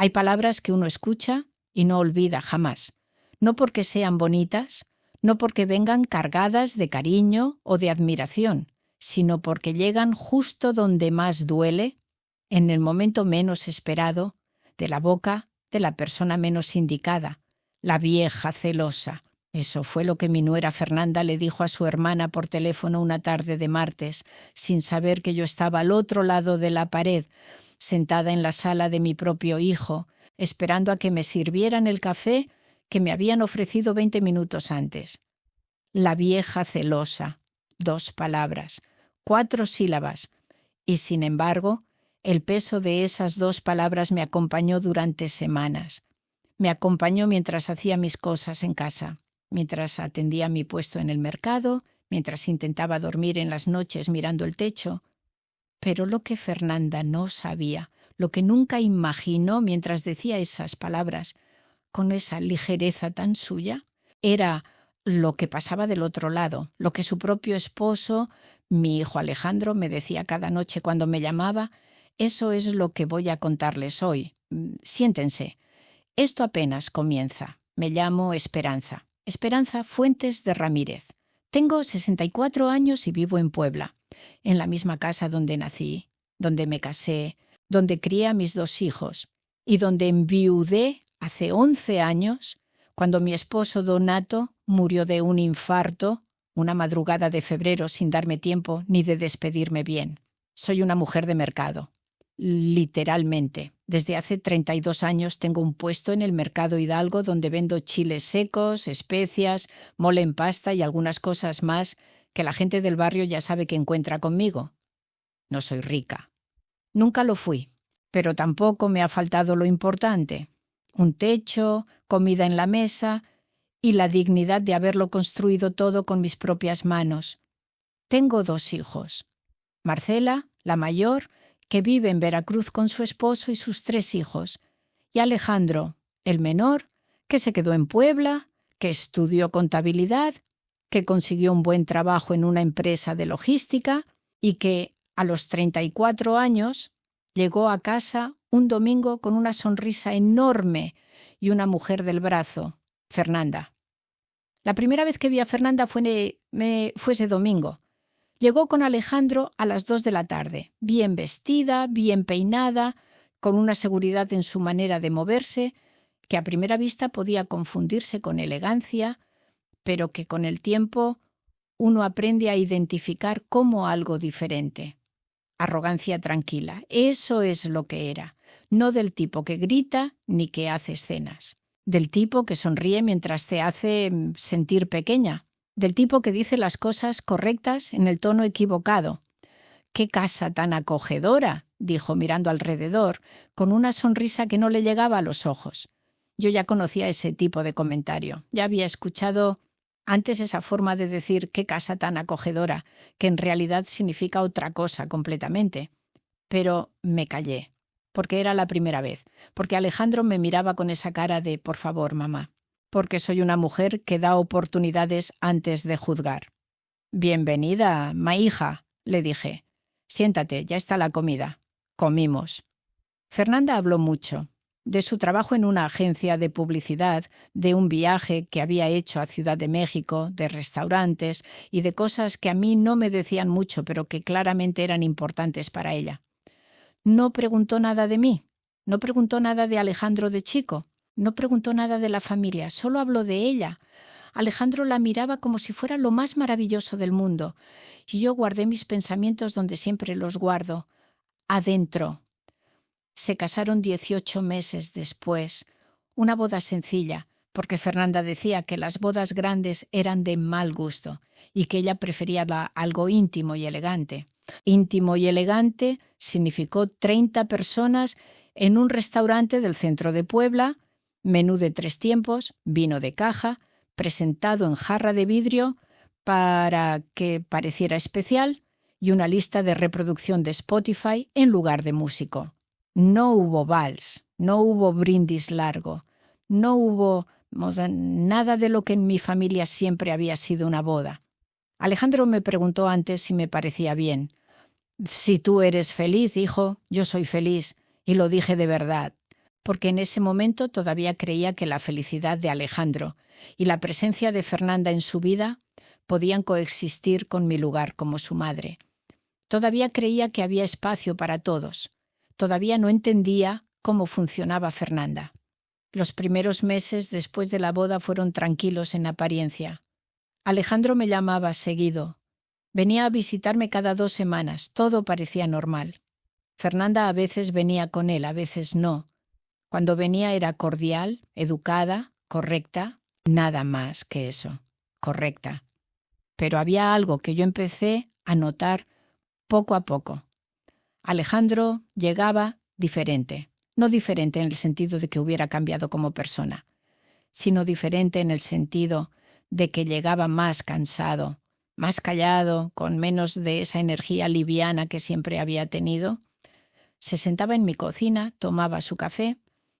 Hay palabras que uno escucha y no olvida jamás, no porque sean bonitas, no porque vengan cargadas de cariño o de admiración, sino porque llegan justo donde más duele, en el momento menos esperado, de la boca de la persona menos indicada, la vieja celosa. Eso fue lo que mi nuera Fernanda le dijo a su hermana por teléfono una tarde de martes, sin saber que yo estaba al otro lado de la pared, sentada en la sala de mi propio hijo, esperando a que me sirvieran el café que me habían ofrecido 20 minutos antes. La vieja celosa. 2 palabras, 4 sílabas, y sin embargo, el peso de esas 2 palabras me acompañó durante semanas. Me acompañó mientras hacía mis cosas en casa, mientras atendía mi puesto en el mercado, mientras intentaba dormir en las noches mirando el techo. Pero lo que Fernanda no sabía, lo que nunca imaginó mientras decía esas palabras, con esa ligereza tan suya, era lo que pasaba del otro lado, lo que su propio esposo, mi hijo Alejandro, me decía cada noche cuando me llamaba. Eso es lo que voy a contarles hoy. Siéntense. Esto apenas comienza. Me llamo Esperanza. Esperanza Fuentes de Ramírez. Tengo 64 años y vivo en Puebla, en la misma casa donde nací, donde me casé, donde crié a mis 2 hijos y donde enviudé hace 11 años, cuando mi esposo Donato murió de un infarto una madrugada de febrero sin darme tiempo ni de despedirme bien. Soy una mujer de mercado, literalmente. Desde hace 32 años tengo un puesto en el Mercado Hidalgo donde vendo chiles secos, especias, mole en pasta y algunas cosas más que la gente del barrio ya sabe que encuentra conmigo. No soy rica. Nunca lo fui, pero tampoco me ha faltado lo importante: un techo, comida en la mesa y la dignidad de haberlo construido todo con mis propias manos. Tengo 2 hijos. Marcela, la mayor, que vive en Veracruz con su esposo y sus 3 hijos, y Alejandro, el menor, que se quedó en Puebla, que estudió contabilidad, que consiguió un buen trabajo en una empresa de logística y que, a los 34 años, llegó a casa un domingo con una sonrisa enorme y una mujer del brazo, Fernanda. La primera vez que vi a Fernanda fue ese domingo. Llegó con Alejandro a las 2 de la tarde, bien vestida, bien peinada, con una seguridad en su manera de moverse, que a primera vista podía confundirse con elegancia, pero que con el tiempo uno aprende a identificar como algo diferente. Arrogancia tranquila, eso es lo que era, no del tipo que grita ni que hace escenas, del tipo que sonríe mientras te hace sentir pequeña, del tipo que dice las cosas correctas en el tono equivocado. «¡Qué casa tan acogedora!», dijo mirando alrededor, con una sonrisa que no le llegaba a los ojos. Yo ya conocía ese tipo de comentario, ya había escuchado antes esa forma de decir «qué casa tan acogedora», que en realidad significa otra cosa completamente. Pero me callé, porque era la primera vez, porque Alejandro me miraba con esa cara de «por favor, mamá», porque soy una mujer que da oportunidades antes de juzgar. «Bienvenida, ma hija», le dije. «Siéntate, ya está la comida». Comimos. Fernanda habló mucho, de su trabajo en una agencia de publicidad, de un viaje que había hecho a Ciudad de México, de restaurantes y de cosas que a mí no me decían mucho, pero que claramente eran importantes para ella. No preguntó nada de mí, no preguntó nada de Alejandro de chico, no preguntó nada de la familia, solo habló de ella. Alejandro la miraba como si fuera lo más maravilloso del mundo, y yo guardé mis pensamientos donde siempre los guardo, adentro. Se casaron 18 meses después, una boda sencilla, porque Fernanda decía que las bodas grandes eran de mal gusto y que ella prefería algo íntimo y elegante. Íntimo y elegante significó 30 personas en un restaurante del centro de Puebla, menú de 3 tiempos, vino de caja, presentado en jarra de vidrio para que pareciera especial, y una lista de reproducción de Spotify en lugar de músico. No hubo vals, no hubo brindis largo, no hubo nada de lo que en mi familia siempre había sido una boda. Alejandro me preguntó antes si me parecía bien. «Si tú eres feliz, hijo, yo soy feliz», y lo dije de verdad. porque en ese momento todavía creía que la felicidad de Alejandro y la presencia de Fernanda en su vida podían coexistir con mi lugar como su madre. Todavía creía que había espacio para todos. Todavía no entendía cómo funcionaba Fernanda. Los primeros meses después de la boda fueron tranquilos en apariencia. Alejandro me llamaba seguido. Venía a visitarme cada 2 semanas. Todo parecía normal. Fernanda a veces venía con él, a veces no. Cuando venía era cordial, educada, correcta, nada más que eso, correcta. Pero había algo que yo empecé a notar poco a poco. Alejandro llegaba diferente. No diferente en el sentido de que hubiera cambiado como persona, sino diferente en el sentido de que llegaba más cansado, más callado, con menos de esa energía liviana que siempre había tenido. Se sentaba en mi cocina, tomaba su café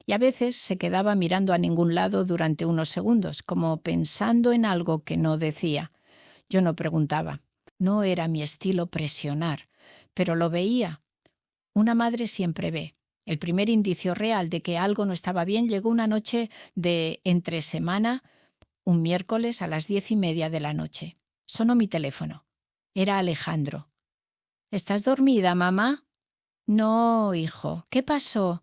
y a veces se quedaba mirando a ningún lado durante unos segundos, como pensando en algo que no decía. Yo no preguntaba. No era mi estilo presionar, pero lo veía. Una madre siempre ve. El primer indicio real de que algo no estaba bien llegó una noche de entre semana, un miércoles a las 10:30 de la noche. Sonó mi teléfono. Era Alejandro. ¿Estás dormida, mamá? No, hijo. ¿Qué pasó?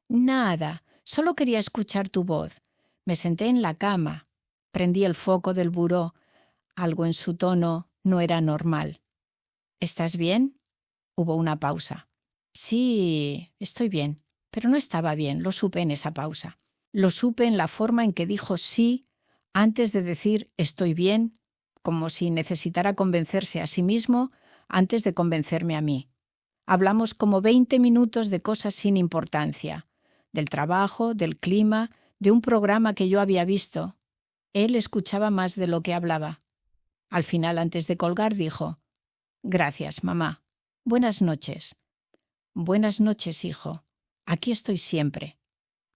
Nada. Solo quería escuchar tu voz. Me senté en la cama. Prendí el foco del buró. Algo en su tono no era normal. ¿Estás bien? Hubo una pausa. Sí, estoy bien, pero no estaba bien, lo supe en esa pausa. Lo supe en la forma en que dijo sí antes de decir estoy bien, como si necesitara convencerse a sí mismo antes de convencerme a mí. Hablamos como 20 minutos de cosas sin importancia, del trabajo, del clima, de un programa que yo había visto. Él escuchaba más de lo que hablaba. Al final, antes de colgar, dijo: «Gracias, mamá. Buenas noches». «Buenas noches, hijo. Aquí estoy siempre».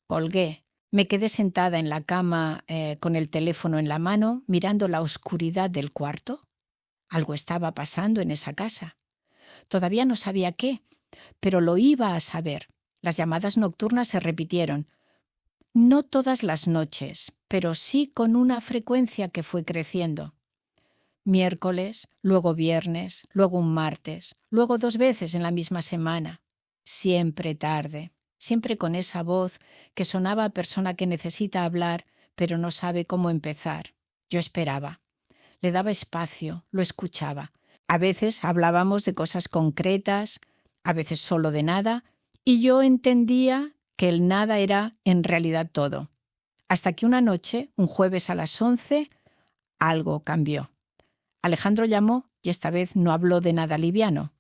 Colgué. Me quedé sentada en la cama con el teléfono en la mano, mirando la oscuridad del cuarto. Algo estaba pasando en esa casa. Todavía no sabía qué, pero lo iba a saber. Las llamadas nocturnas se repitieron. No todas las noches, pero sí con una frecuencia que fue creciendo. Miércoles, luego viernes, luego un martes, luego 2 veces en la misma semana. Siempre tarde, siempre con esa voz que sonaba a persona que necesita hablar, pero no sabe cómo empezar. Yo esperaba. Le daba espacio, lo escuchaba. A veces hablábamos de cosas concretas, a veces solo de nada, y yo entendía que el nada era en realidad todo. Hasta que una noche, un jueves a las 11, algo cambió. Alejandro llamó y esta vez no habló de nada liviano.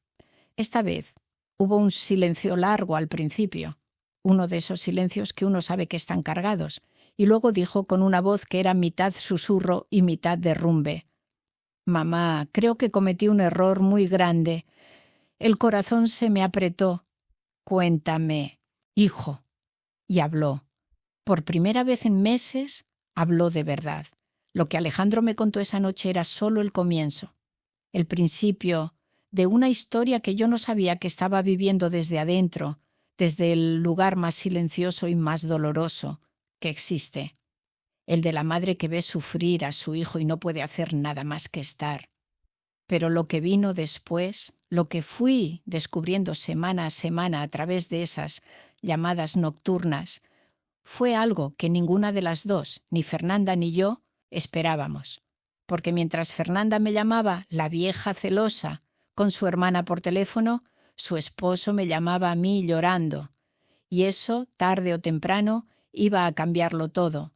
Esta vez hubo un silencio largo al principio, uno de esos silencios que uno sabe que están cargados, y luego dijo con una voz que era mitad susurro y mitad derrumbe: «Mamá, creo que cometí un error muy grande. El corazón se me apretó. Cuéntame, hijo». Y habló. Por primera vez en meses, habló de verdad. Lo que Alejandro me contó esa noche era solo el comienzo, el principio de una historia que yo no sabía que estaba viviendo desde adentro, desde el lugar más silencioso y más doloroso que existe, el de la madre que ve sufrir a su hijo y no puede hacer nada más que estar. Pero lo que vino después, lo que fui descubriendo semana a semana a través de esas llamadas nocturnas, fue algo que ninguna de las dos, ni Fernanda ni yo, esperábamos. Porque mientras Fernanda me llamaba la vieja celosa con su hermana por teléfono, su esposo me llamaba a mí llorando. Y eso, tarde o temprano, iba a cambiarlo todo.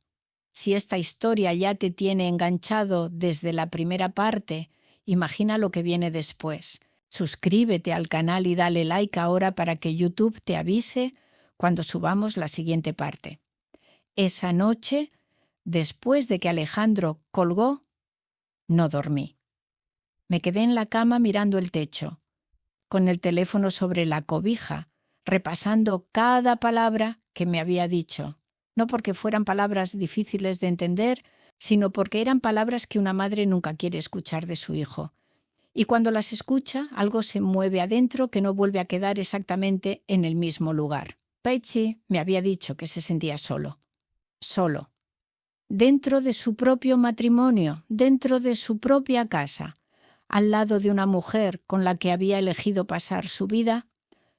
Si esta historia ya te tiene enganchado desde la primera parte, imagina lo que viene después. Suscríbete al canal y dale like ahora para que YouTube te avise cuando subamos la siguiente parte. Esa noche, después de que Alejandro colgó, no dormí. Me quedé en la cama mirando el techo, con el teléfono sobre la cobija, repasando cada palabra que me había dicho, no porque fueran palabras difíciles de entender, sino porque eran palabras que una madre nunca quiere escuchar de su hijo. Y cuando las escucha, algo se mueve adentro que no vuelve a quedar exactamente en el mismo lugar. Peichi me había dicho que se sentía solo. Solo. Dentro de su propio matrimonio, dentro de su propia casa, al lado de una mujer con la que había elegido pasar su vida.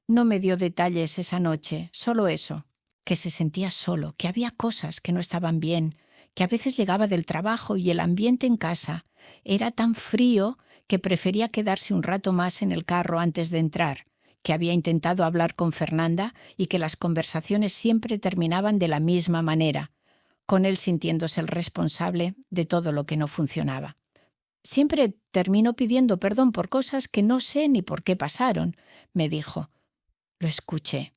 No me dio detalles esa noche, solo eso, que se sentía solo, que había cosas que no estaban bien, que a veces llegaba del trabajo y el ambiente en casa era tan frío que prefería quedarse un rato más en el carro antes de entrar, que había intentado hablar con Fernanda y que las conversaciones siempre terminaban de la misma manera, con él sintiéndose el responsable de todo lo que no funcionaba. Siempre termino pidiendo perdón por cosas que no sé ni por qué pasaron, me dijo. Lo escuché.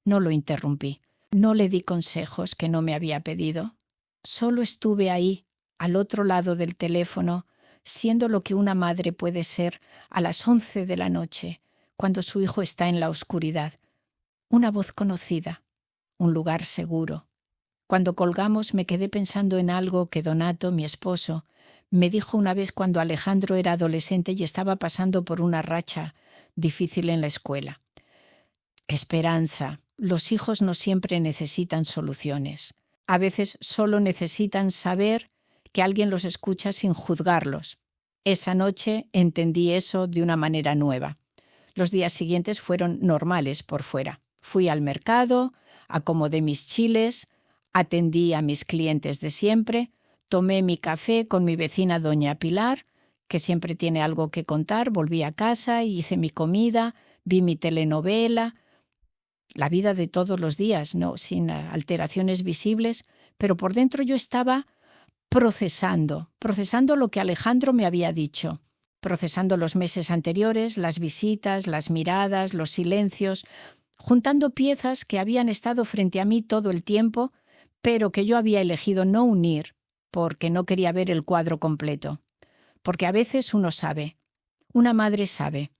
No lo interrumpí. No le di consejos que no me había pedido. Solo estuve ahí, al otro lado del teléfono, siendo lo que una madre puede ser a las 11 de la noche, cuando su hijo está en la oscuridad. Una voz conocida, un lugar seguro. Cuando colgamos me quedé pensando en algo que Donato, mi esposo, me dijo una vez cuando Alejandro era adolescente y estaba pasando por una racha difícil en la escuela. Esperanza, los hijos no siempre necesitan soluciones. A veces solo necesitan saber que alguien los escucha sin juzgarlos. Esa noche entendí eso de una manera nueva. Los días siguientes fueron normales por fuera. Fui al mercado, acomodé mis chiles, atendí a mis clientes de siempre, tomé mi café con mi vecina doña Pilar, que siempre tiene algo que contar, volví a casa, hice mi comida, vi mi telenovela. La vida de todos los días, no, sin alteraciones visibles, pero por dentro yo estaba procesando lo que Alejandro me había dicho, procesando los meses anteriores, las visitas, las miradas, los silencios, juntando piezas que habían estado frente a mí todo el tiempo, pero que yo había elegido no unir porque no quería ver el cuadro completo. Porque a veces uno sabe, una madre sabe,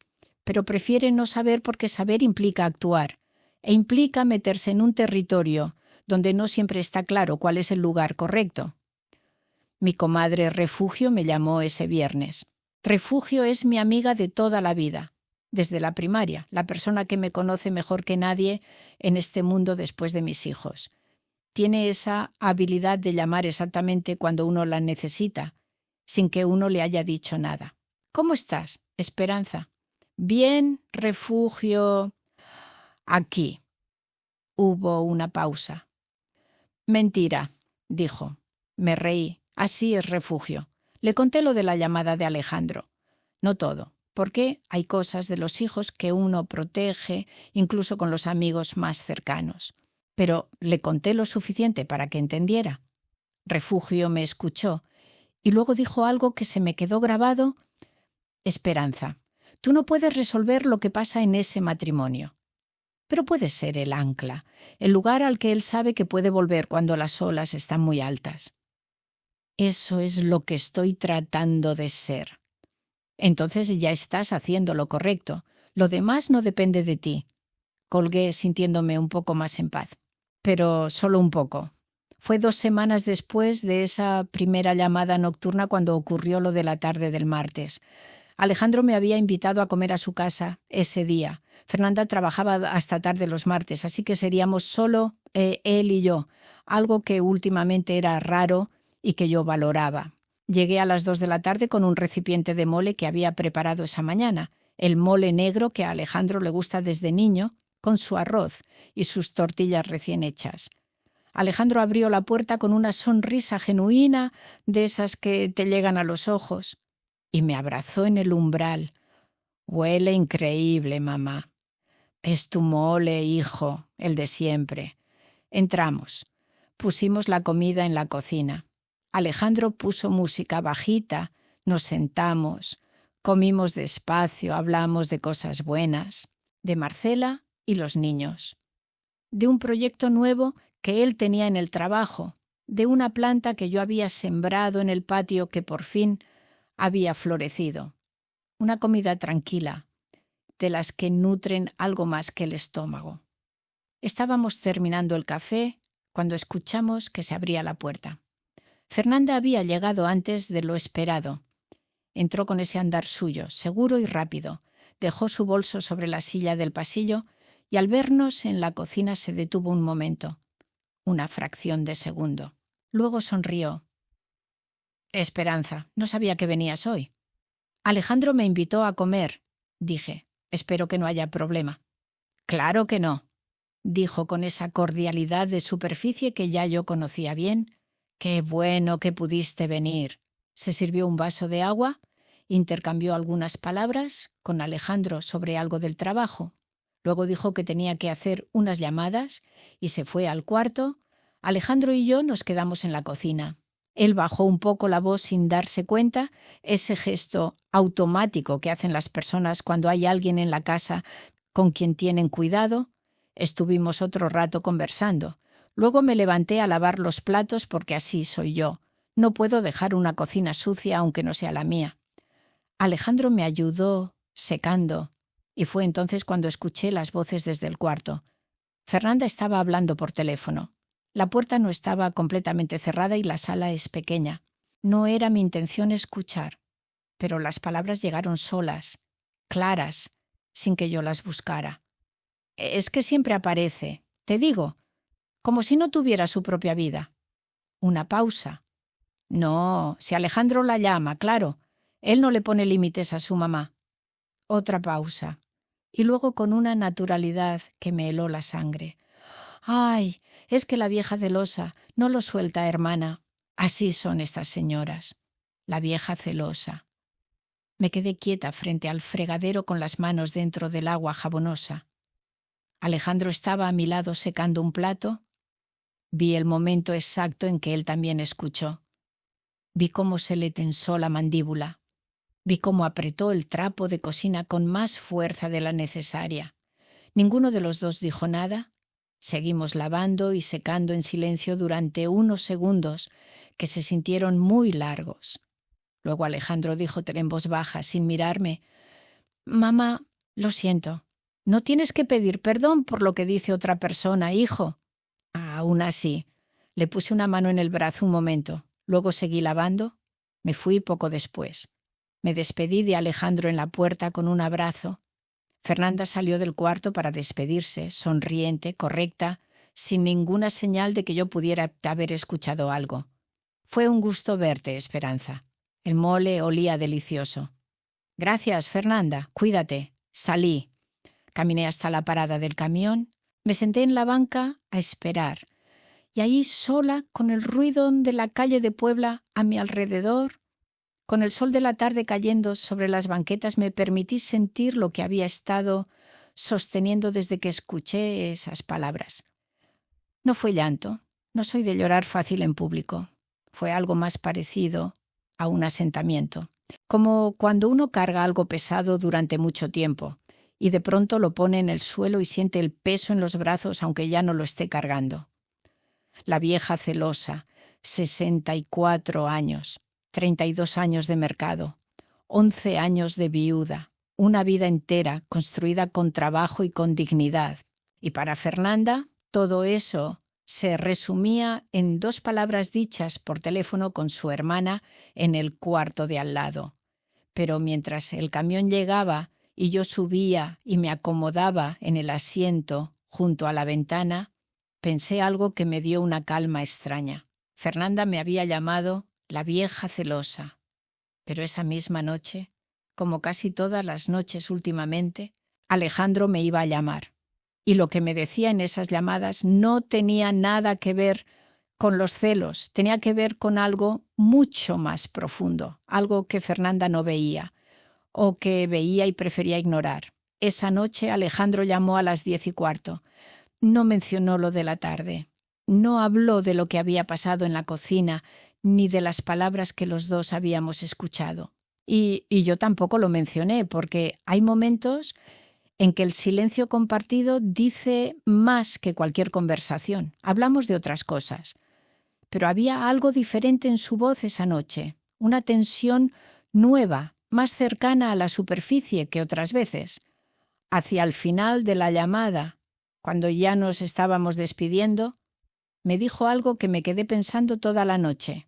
pero prefiere no saber porque saber implica actuar. E implica meterse en un territorio donde no siempre está claro cuál es el lugar correcto. Mi comadre Refugio me llamó ese viernes. Refugio es mi amiga de toda la vida, desde la primaria, la persona que me conoce mejor que nadie en este mundo después de mis hijos. Tiene esa habilidad de llamar exactamente cuando uno la necesita, sin que uno le haya dicho nada. ¿Cómo estás, Esperanza? Bien, Refugio. Aquí. Hubo una pausa. Mentira, dijo. Me reí. Así es, Refugio. Le conté lo de la llamada de Alejandro. No todo, porque hay cosas de los hijos que uno protege, incluso con los amigos más cercanos. Pero le conté lo suficiente para que entendiera. Refugio me escuchó y luego dijo algo que se me quedó grabado. Esperanza, tú no puedes resolver lo que pasa en ese matrimonio. Pero puedes ser el ancla, el lugar al que él sabe que puede volver cuando las olas están muy altas. Eso es lo que estoy tratando de ser. Entonces ya estás haciendo lo correcto. Lo demás no depende de ti. Colgué sintiéndome un poco más en paz. Pero solo un poco. Fue 2 semanas después de esa primera llamada nocturna cuando ocurrió lo de la tarde del martes. Alejandro me había invitado a comer a su casa ese día. Fernanda trabajaba hasta tarde los martes, así que seríamos solo él y yo, algo que últimamente era raro y que yo valoraba. Llegué a las 2 de la tarde con un recipiente de mole que había preparado esa mañana, el mole negro que a Alejandro le gusta desde niño, con su arroz y sus tortillas recién hechas. Alejandro abrió la puerta con una sonrisa genuina de esas que te llegan a los ojos y me abrazó en el umbral. Huele increíble, mamá. Es tu mole, hijo, el de siempre. Entramos. Pusimos la comida en la cocina. Alejandro puso música bajita, nos sentamos, comimos despacio, hablamos de cosas buenas, de Marcela y los niños, de un proyecto nuevo que él tenía en el trabajo, de una planta que yo había sembrado en el patio que por fin había florecido. Una comida tranquila, de las que nutren algo más que el estómago. Estábamos terminando el café cuando escuchamos que se abría la puerta. Fernanda había llegado antes de lo esperado. Entró con ese andar suyo, seguro y rápido. Dejó su bolso sobre la silla del pasillo y al vernos en la cocina se detuvo un momento, una fracción de segundo. Luego sonrió. Esperanza, no sabía que venías hoy. Alejandro me invitó a comer, dije. Espero que no haya problema. Claro que no, dijo con esa cordialidad de superficie que ya yo conocía bien. Qué bueno que pudiste venir. Se sirvió un vaso de agua, intercambió algunas palabras con Alejandro sobre algo del trabajo. Luego dijo que tenía que hacer unas llamadas y se fue al cuarto. Alejandro y yo nos quedamos en la cocina. Él bajó un poco la voz sin darse cuenta, ese gesto automático que hacen las personas cuando hay alguien en la casa con quien tienen cuidado. Estuvimos otro rato conversando. Luego me levanté a lavar los platos porque así soy yo. No puedo dejar una cocina sucia aunque no sea la mía. Alejandro me ayudó secando y fue entonces cuando escuché las voces desde el cuarto. Fernanda estaba hablando por teléfono. La puerta no estaba completamente cerrada y la sala es pequeña. No era mi intención escuchar, pero las palabras llegaron solas, claras, sin que yo las buscara. Es que siempre aparece, te digo, como si no tuviera su propia vida. Una pausa. No, si Alejandro la llama, claro. Él no le pone límites a su mamá. Otra pausa. Y luego con una naturalidad que me heló la sangre. ¡Ay! Es que la vieja celosa no lo suelta, hermana. Así son estas señoras. La vieja celosa. Me quedé quieta frente al fregadero con las manos dentro del agua jabonosa. Alejandro estaba a mi lado secando un plato. Vi el momento exacto en que él también escuchó. Vi cómo se le tensó la mandíbula. Vi cómo apretó el trapo de cocina con más fuerza de la necesaria. Ninguno de los dos dijo nada. Seguimos lavando y secando en silencio durante unos segundos que se sintieron muy largos. Luego Alejandro dijo en voz baja, sin mirarme: «Mamá, lo siento. No tienes que pedir perdón por lo que dice otra persona, hijo». Aún así, le puse una mano en el brazo un momento. Luego seguí lavando. Me fui poco después. Me despedí de Alejandro en la puerta con un abrazo. Fernanda salió del cuarto para despedirse, sonriente, correcta, sin ninguna señal de que yo pudiera haber escuchado algo. Fue un gusto verte, Esperanza. El mole olía delicioso. Gracias, Fernanda. Cuídate. Salí. Caminé hasta la parada del camión. Me senté en la banca a esperar. Y ahí sola, con el ruido de la calle de Puebla a mi alrededor, con el sol de la tarde cayendo sobre las banquetas, me permití sentir lo que había estado sosteniendo desde que escuché esas palabras. No fue llanto, no soy de llorar fácil en público. Fue algo más parecido a un asentamiento, como cuando uno carga algo pesado durante mucho tiempo y de pronto lo pone en el suelo y siente el peso en los brazos aunque ya no lo esté cargando. La vieja celosa, 64 años. 32 años de mercado, 11 años de viuda, una vida entera construida con trabajo y con dignidad. Y para Fernanda, todo eso se resumía en 2 palabras dichas por teléfono con su hermana en el cuarto de al lado. Pero mientras el camión llegaba y yo subía y me acomodaba en el asiento junto a la ventana, pensé algo que me dio una calma extraña. Fernanda me había llamado la vieja celosa, pero esa misma noche, como casi todas las noches últimamente, Alejandro me iba a llamar. Y lo que me decía en esas llamadas no tenía nada que ver con los celos, tenía que ver con algo mucho más profundo, algo que Fernanda no veía, o que veía y prefería ignorar. Esa noche Alejandro llamó a las 10:15. No mencionó lo de la tarde. No habló de lo que había pasado en la cocina, ni de las palabras que los dos habíamos escuchado. Y yo tampoco lo mencioné, porque hay momentos en que el silencio compartido dice más que cualquier conversación. Hablamos de otras cosas. Pero había algo diferente en su voz esa noche, una tensión nueva, más cercana a la superficie que otras veces. Hacia el final de la llamada, cuando ya nos estábamos despidiendo, me dijo algo que me quedé pensando toda la noche.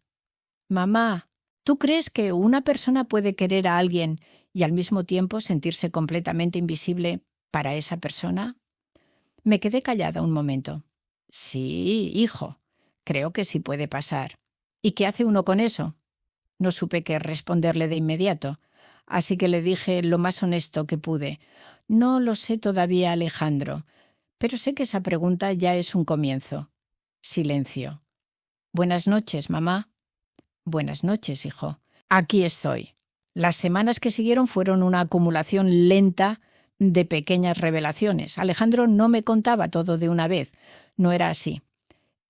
«Mamá, ¿tú crees que una persona puede querer a alguien y al mismo tiempo sentirse completamente invisible para esa persona?» Me quedé callada un momento. Sí, hijo, creo que sí puede pasar. ¿Y qué hace uno con eso? No supe qué responderle de inmediato, así que le dije lo más honesto que pude. No lo sé todavía, Alejandro, pero sé que esa pregunta ya es un comienzo. Silencio. Buenas noches, mamá. Buenas noches, hijo. Aquí estoy. Las semanas que siguieron fueron una acumulación lenta de pequeñas revelaciones. Alejandro no me contaba todo de una vez. No era así.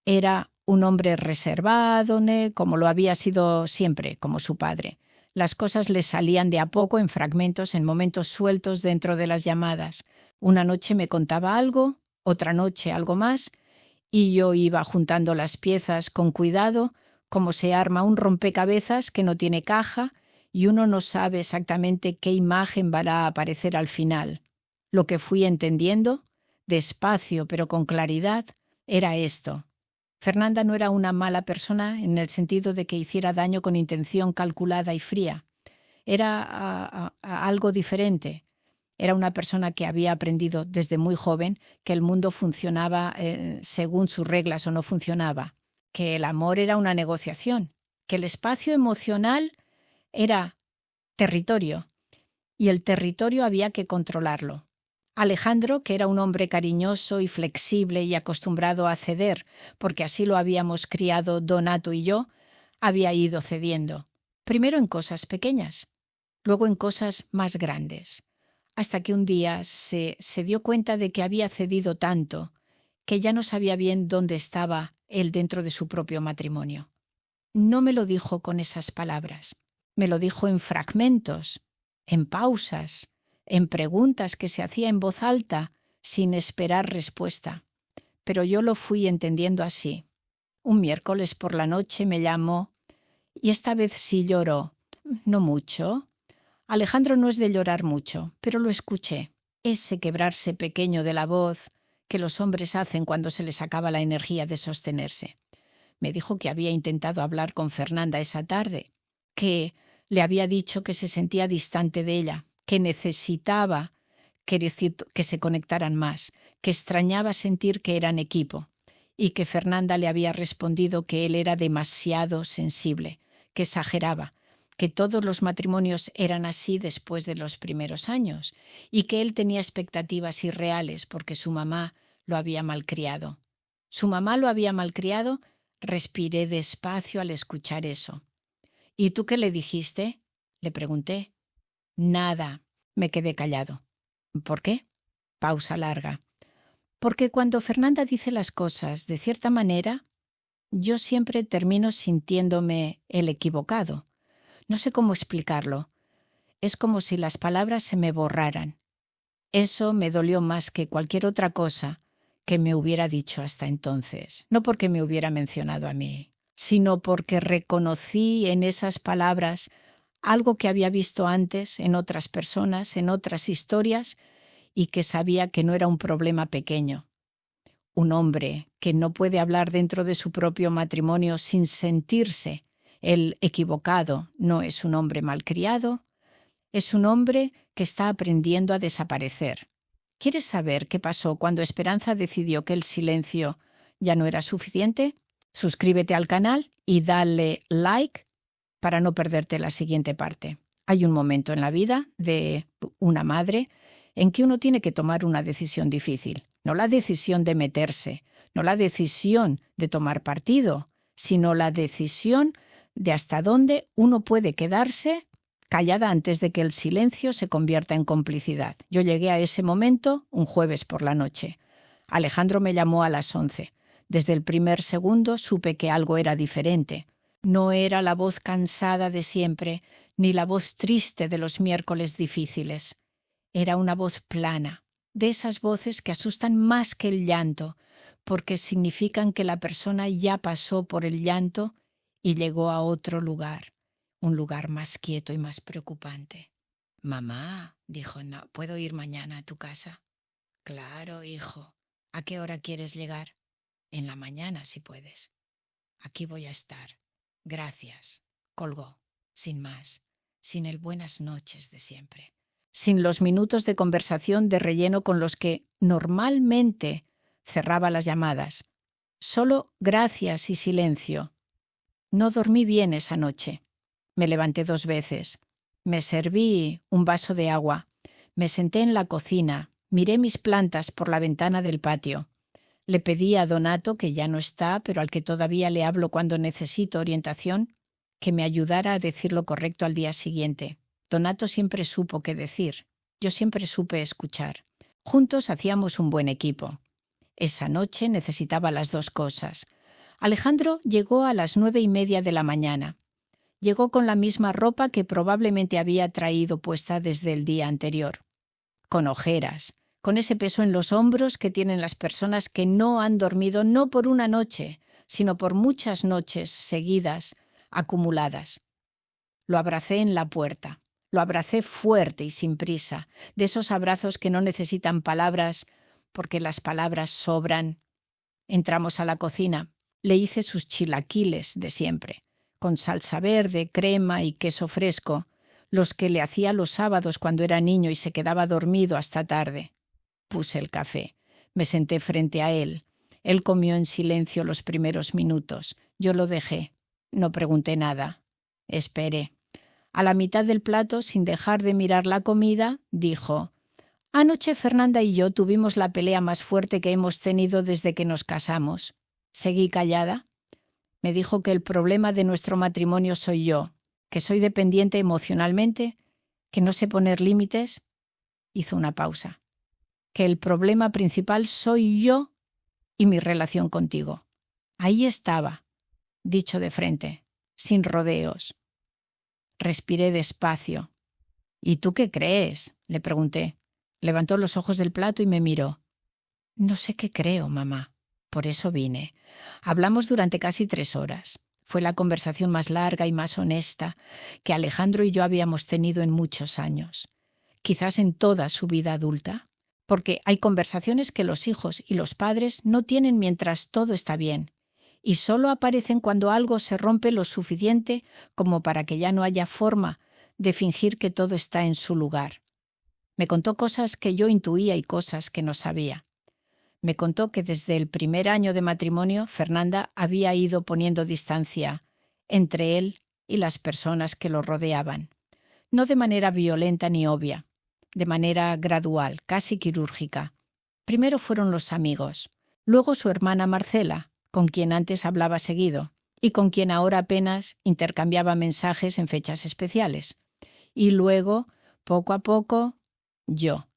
Era un hombre reservado, como lo había sido siempre, como su padre. Las cosas le salían de a poco, en fragmentos, en momentos sueltos dentro de las llamadas. Una noche me contaba algo, otra noche algo más, y yo iba juntando las piezas con cuidado, como se arma un rompecabezas que no tiene caja y uno no sabe exactamente qué imagen va a aparecer al final. Lo que fui entendiendo, despacio pero con claridad, era esto. Fernanda no era una mala persona en el sentido de que hiciera daño con intención calculada y fría. Era algo diferente. Era una persona que había aprendido desde muy joven que el mundo funcionaba según sus reglas o no funcionaba, que el amor era una negociación, que el espacio emocional era territorio y el territorio había que controlarlo. Alejandro, que era un hombre cariñoso y flexible y acostumbrado a ceder, porque así lo habíamos criado Donato y yo, había ido cediendo, primero en cosas pequeñas, luego en cosas más grandes, hasta que un día se dio cuenta de que había cedido tanto que ya no sabía bien dónde estaba él dentro de su propio matrimonio. No me lo dijo con esas palabras, me lo dijo en fragmentos, en pausas, en preguntas que se hacía en voz alta sin esperar respuesta. Pero yo lo fui entendiendo así. Un miércoles por la noche me llamó y esta vez sí lloró. No mucho. Alejandro no es de llorar mucho, pero lo escuché. Ese quebrarse pequeño de la voz que los hombres hacen cuando se les acaba la energía de sostenerse. Me dijo que había intentado hablar con Fernanda esa tarde, que le había dicho que se sentía distante de ella, que necesitaba que se conectaran más, que extrañaba sentir que eran equipo, y que Fernanda le había respondido que él era demasiado sensible, que exageraba, que todos los matrimonios eran así después de los primeros años, y que él tenía expectativas irreales porque su mamá lo había malcriado. ¿Su mamá lo había malcriado? Respiré despacio al escuchar eso. ¿Y tú qué le dijiste? Le pregunté. Nada. Me quedé callado. ¿Por qué? Pausa larga. Porque cuando Fernanda dice las cosas de cierta manera, yo siempre termino sintiéndome el equivocado. No sé cómo explicarlo. Es como si las palabras se me borraran. Eso me dolió más que cualquier otra cosa que me hubiera dicho hasta entonces. No porque me hubiera mencionado a mí, sino porque reconocí en esas palabras algo que había visto antes en otras personas, en otras historias, y que sabía que no era un problema pequeño. Un hombre que no puede hablar dentro de su propio matrimonio sin sentirse el equivocado no es un hombre malcriado, es un hombre que está aprendiendo a desaparecer. ¿Quieres saber qué pasó cuando Esperanza decidió que el silencio ya no era suficiente? Suscríbete al canal y dale like para no perderte la siguiente parte. Hay un momento en la vida de una madre en que uno tiene que tomar una decisión difícil. No la decisión de meterse, no la decisión de tomar partido, sino la decisión de hasta dónde uno puede quedarse callada antes de que el silencio se convierta en complicidad. Yo llegué a ese momento un jueves por la noche. Alejandro me llamó a las 11. Desde el primer segundo supe que algo era diferente. No era la voz cansada de siempre, ni la voz triste de los miércoles difíciles. Era una voz plana, de esas voces que asustan más que el llanto, porque significan que la persona ya pasó por el llanto y llegó a otro lugar, un lugar más quieto y más preocupante. Mamá, dijo, no, ¿puedo ir mañana a tu casa? Claro, hijo. ¿A qué hora quieres llegar? En la mañana, si puedes. Aquí voy a estar. Gracias. Colgó, sin más, sin el buenas noches de siempre. sin los minutos de conversación de relleno con los que normalmente cerraba las llamadas. Solo gracias y silencio. No dormí bien esa noche. Me levanté 2 veces. Me serví un vaso de agua. Me senté en la cocina. Miré mis plantas por la ventana del patio. Le pedí a Donato, que ya no está, pero al que todavía le hablo cuando necesito orientación, que me ayudara a decir lo correcto al día siguiente. Donato siempre supo qué decir. Yo siempre supe escuchar. Juntos hacíamos un buen equipo. Esa noche necesitaba las 2 cosas. Alejandro llegó a las 9:30 de la mañana. Llegó con la misma ropa que probablemente había traído puesta desde el día anterior. Con ojeras, con ese peso en los hombros que tienen las personas que no han dormido no por una noche, sino por muchas noches seguidas, acumuladas. Lo abracé en la puerta. Lo abracé fuerte y sin prisa, de esos abrazos que no necesitan palabras porque las palabras sobran. Entramos a la cocina. Le hice sus chilaquiles de siempre, con salsa verde, crema y queso fresco, los que le hacía los sábados cuando era niño y se quedaba dormido hasta tarde. Puse el café. Me senté frente a él. Él comió en silencio los primeros minutos. Yo lo dejé. No pregunté nada. Esperé. A la mitad del plato, sin dejar de mirar la comida, dijo: «Anoche Fernanda y yo tuvimos la pelea más fuerte que hemos tenido desde que nos casamos». Seguí callada. Me dijo que el problema de nuestro matrimonio soy yo, que soy dependiente emocionalmente, que no sé poner límites. Hizo una pausa. Que el problema principal soy yo y mi relación contigo. Ahí estaba, dicho de frente, sin rodeos. Respiré despacio. «¿Y tú qué crees?», le pregunté. Levantó los ojos del plato y me miró. «No sé qué creo, mamá. Por eso vine». Hablamos durante casi 3 horas. Fue la conversación más larga y más honesta que Alejandro y yo habíamos tenido en muchos años. Quizás en toda su vida adulta. Porque hay conversaciones que los hijos y los padres no tienen mientras todo está bien, y solo aparecen cuando algo se rompe lo suficiente como para que ya no haya forma de fingir que todo está en su lugar. Me contó cosas que yo intuía y cosas que no sabía. Me contó que desde el primer año de matrimonio Fernanda había ido poniendo distancia entre él y las personas que lo rodeaban. No de manera violenta ni obvia, de manera gradual, casi quirúrgica. Primero fueron los amigos, luego su hermana Marcela, con quien antes hablaba seguido y con quien ahora apenas intercambiaba mensajes en fechas especiales. Y luego, poco a poco, yo.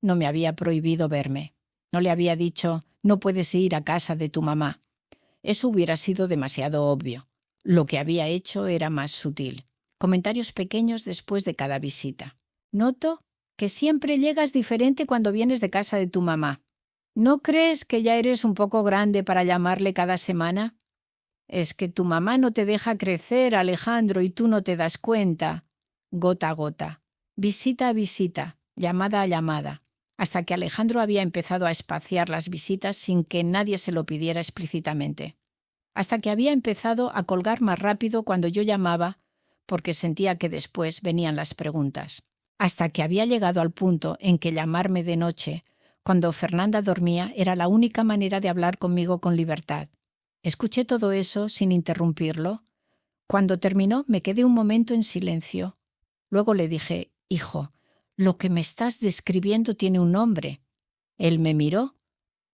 No me había prohibido verme. No le había dicho: «No puedes ir a casa de tu mamá». Eso hubiera sido demasiado obvio. Lo que había hecho era más sutil. Comentarios pequeños después de cada visita. «Noto que siempre llegas diferente cuando vienes de casa de tu mamá. ¿No crees que ya eres un poco grande para llamarle cada semana? Es que tu mamá no te deja crecer, Alejandro, y tú no te das cuenta». Gota a gota, visita a visita, llamada a llamada, hasta que Alejandro había empezado a espaciar las visitas sin que nadie se lo pidiera explícitamente. Hasta que había empezado a colgar más rápido cuando yo llamaba, porque sentía que después venían las preguntas. Hasta que había llegado al punto en que llamarme de noche, cuando Fernanda dormía, era la única manera de hablar conmigo con libertad. Escuché todo eso sin interrumpirlo. Cuando terminó, me quedé un momento en silencio. Luego le dije: «Hijo, lo que me estás describiendo tiene un nombre». Él me miró.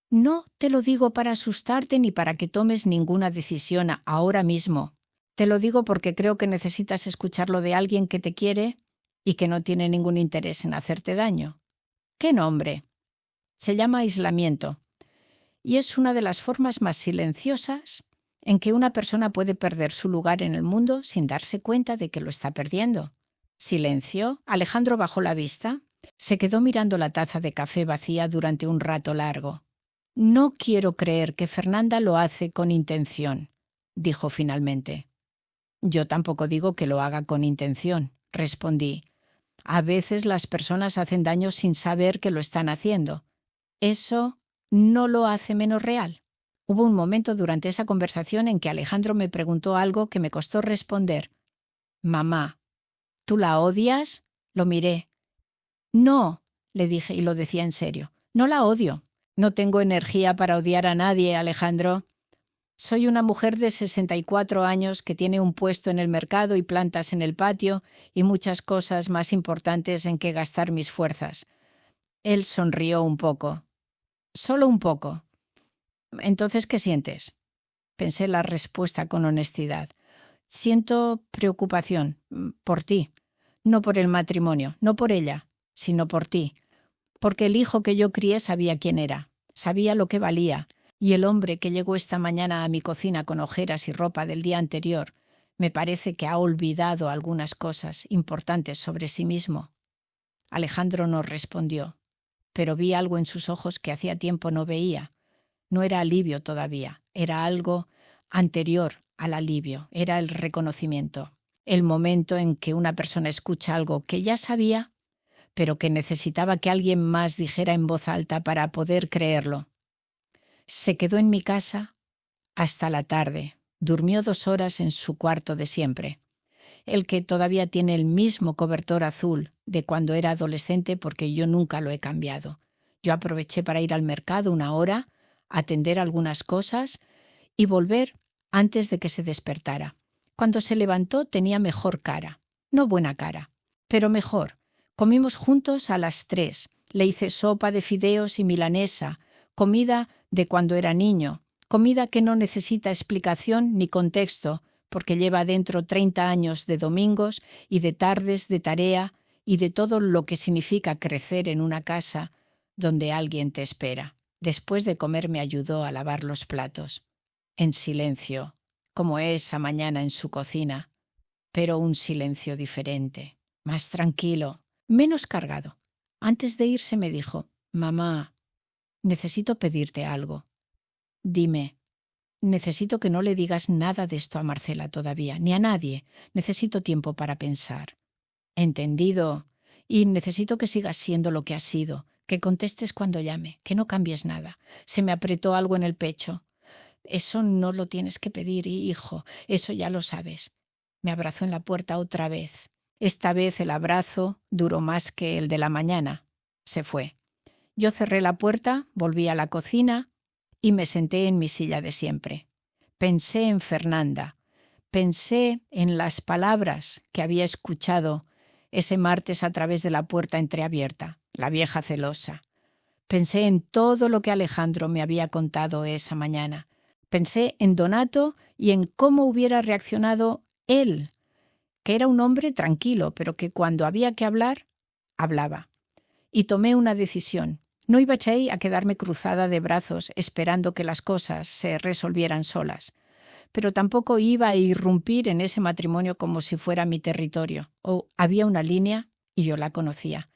«No te lo digo para asustarte ni para que tomes ninguna decisión ahora mismo. Te lo digo porque creo que necesitas escucharlo de alguien que te quiere y que no tiene ningún interés en hacerte daño». «¿Qué nombre?». Se llama aislamiento. Y es una de las formas más silenciosas en que una persona puede perder su lugar en el mundo sin darse cuenta de que lo está perdiendo. Silencio. Alejandro bajó la vista. Se quedó mirando la taza de café vacía durante un rato largo. «No quiero creer que Fernanda lo hace con intención», dijo finalmente. «Yo tampoco digo que lo haga con intención», respondí. «A veces las personas hacen daño sin saber que lo están haciendo. Eso no lo hace menos real». Hubo un momento durante esa conversación en que Alejandro me preguntó algo que me costó responder. «Mamá, ¿tú la odias?». Lo miré. No, le dije, y lo decía en serio. No la odio. No tengo energía para odiar a nadie, Alejandro. Soy una mujer de 64 años que tiene un puesto en el mercado y plantas en el patio y muchas cosas más importantes en que gastar mis fuerzas. Él sonrió un poco. Solo un poco. Entonces, ¿qué sientes? Pensé la respuesta con honestidad. Siento preocupación por ti, no por el matrimonio, no por ella, sino por ti, porque el hijo que yo crié sabía quién era, sabía lo que valía, y el hombre que llegó esta mañana a mi cocina con ojeras y ropa del día anterior me parece que ha olvidado algunas cosas importantes sobre sí mismo. Alejandro no respondió, pero vi algo en sus ojos que hacía tiempo no veía. No era alivio todavía, era algo anterior al alivio, era el reconocimiento, el momento en que una persona escucha algo que ya sabía, pero que necesitaba que alguien más dijera en voz alta para poder creerlo. Se quedó en mi casa hasta la tarde, durmió 2 horas en su cuarto de siempre, el que todavía tiene el mismo cobertor azul de cuando era adolescente porque yo nunca lo he cambiado. Yo aproveché para ir al mercado 1 hora, atender algunas cosas y volver antes de que se despertara. Cuando se levantó tenía mejor cara, no buena cara, pero mejor. Comimos juntos a las 3. Le hice sopa de fideos y milanesa, comida de cuando era niño, comida que no necesita explicación ni contexto, porque lleva dentro 30 años de domingos y de tardes de tarea y de todo lo que significa crecer en una casa donde alguien te espera. Después de comer me ayudó a lavar los platos. En silencio, como esa mañana en su cocina, pero un silencio diferente, más tranquilo, menos cargado. Antes de irse me dijo: «Mamá, necesito pedirte algo. Dime». Necesito que no le digas nada de esto a Marcela todavía, ni a nadie. Necesito tiempo para pensar. Entendido. Y necesito que sigas siendo lo que has sido, que contestes cuando llame, que no cambies nada. Se me apretó algo en el pecho. Eso no lo tienes que pedir, hijo, eso ya lo sabes. Me abrazó en la puerta otra vez. Esta vez el abrazo duró más que el de la mañana. Se fue. Yo cerré la puerta, volví a la cocina y me senté en mi silla de siempre. Pensé en Fernanda, pensé en las palabras que había escuchado ese martes a través de la puerta entreabierta, la vieja celosa. Pensé en todo lo que Alejandro me había contado esa mañana. Pensé en Donato y en cómo hubiera reaccionado él, que era un hombre tranquilo, pero que cuando había que hablar, hablaba. Y tomé una decisión. No iba a quedarme cruzada de brazos esperando que las cosas se resolvieran solas, pero tampoco iba a irrumpir en ese matrimonio como si fuera mi territorio. Había una línea y yo la conocía.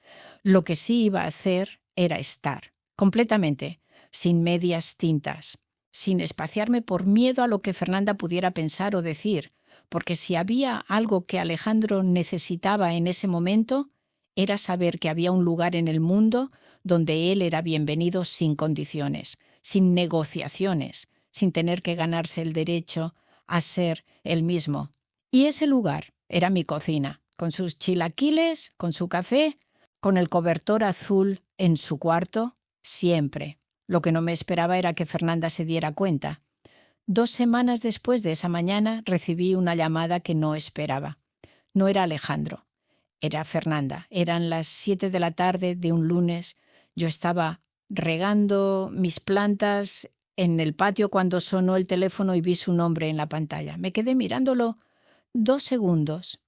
Lo que sí iba a hacer era estar, completamente, sin medias tintas, sin espaciarme por miedo a lo que Fernanda pudiera pensar o decir, porque si había algo que Alejandro necesitaba en ese momento, era saber que había un lugar en el mundo donde él era bienvenido sin condiciones, sin negociaciones, sin tener que ganarse el derecho a ser él mismo. Y ese lugar era mi cocina, con sus chilaquiles, con su café, con el cobertor azul en su cuarto, siempre. Lo que no me esperaba era que Fernanda se diera cuenta. 2 semanas después de esa mañana recibí una llamada que no esperaba. No era Alejandro. Era Fernanda. Eran las 7 de la tarde de un lunes. Yo estaba regando mis plantas en el patio cuando sonó el teléfono y vi su nombre en la pantalla. Me quedé mirándolo 2 segundos.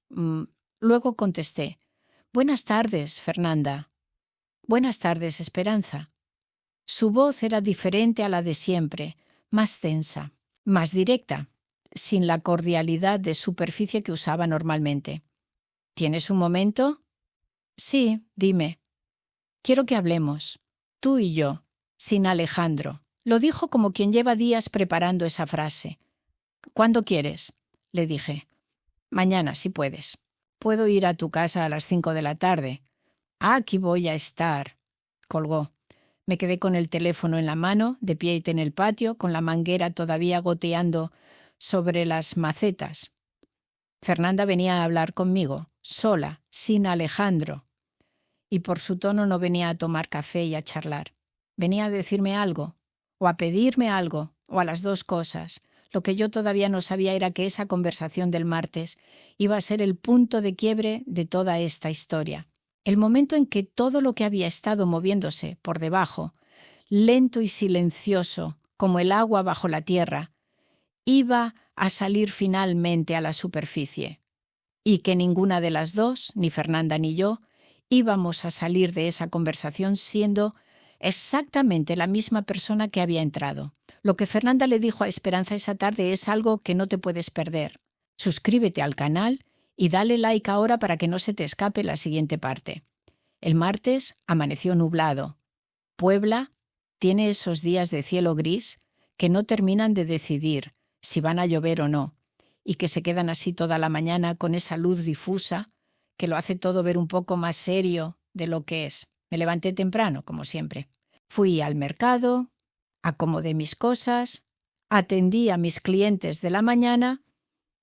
Luego contesté: «Buenas tardes, Fernanda». «Buenas tardes, Esperanza». Su voz era diferente a la de siempre, más tensa, más directa, sin la cordialidad de superficie que usaba normalmente. «¿Tienes un momento?» «Sí, dime». «Quiero que hablemos, tú y yo, sin Alejandro». Lo dijo como quien lleva días preparando esa frase. «¿Cuándo quieres?», le dije. «Mañana, si puedes. Puedo ir a tu casa a las 5 de la tarde». «Aquí voy a estar», colgó. Me quedé con el teléfono en la mano, de pie en el patio, con la manguera todavía goteando sobre las macetas. Fernanda venía a hablar conmigo, sola, sin Alejandro. y por su tono no venía a tomar café y a charlar. Venía a decirme algo, o a pedirme algo, o a las dos cosas. Lo que yo todavía no sabía era que esa conversación del martes iba a ser el punto de quiebre de toda esta historia. El momento en que todo lo que había estado moviéndose por debajo, lento y silencioso, como el agua bajo la tierra, iba a salir finalmente a la superficie, y que ninguna de las dos, ni Fernanda ni yo, íbamos a salir de esa conversación siendo exactamente la misma persona que había entrado. Lo que Fernanda le dijo a Esperanza esa tarde es algo que no te puedes perder. Suscríbete al canal y dale like ahora para que no se te escape la siguiente parte. El martes amaneció nublado. Puebla tiene esos días de cielo gris que no terminan de decidir si van a llover o no, y que se quedan así toda la mañana con esa luz difusa que lo hace todo ver un poco más serio de lo que es. Me levanté temprano, como siempre. Fui al mercado, acomodé mis cosas, atendí a mis clientes de la mañana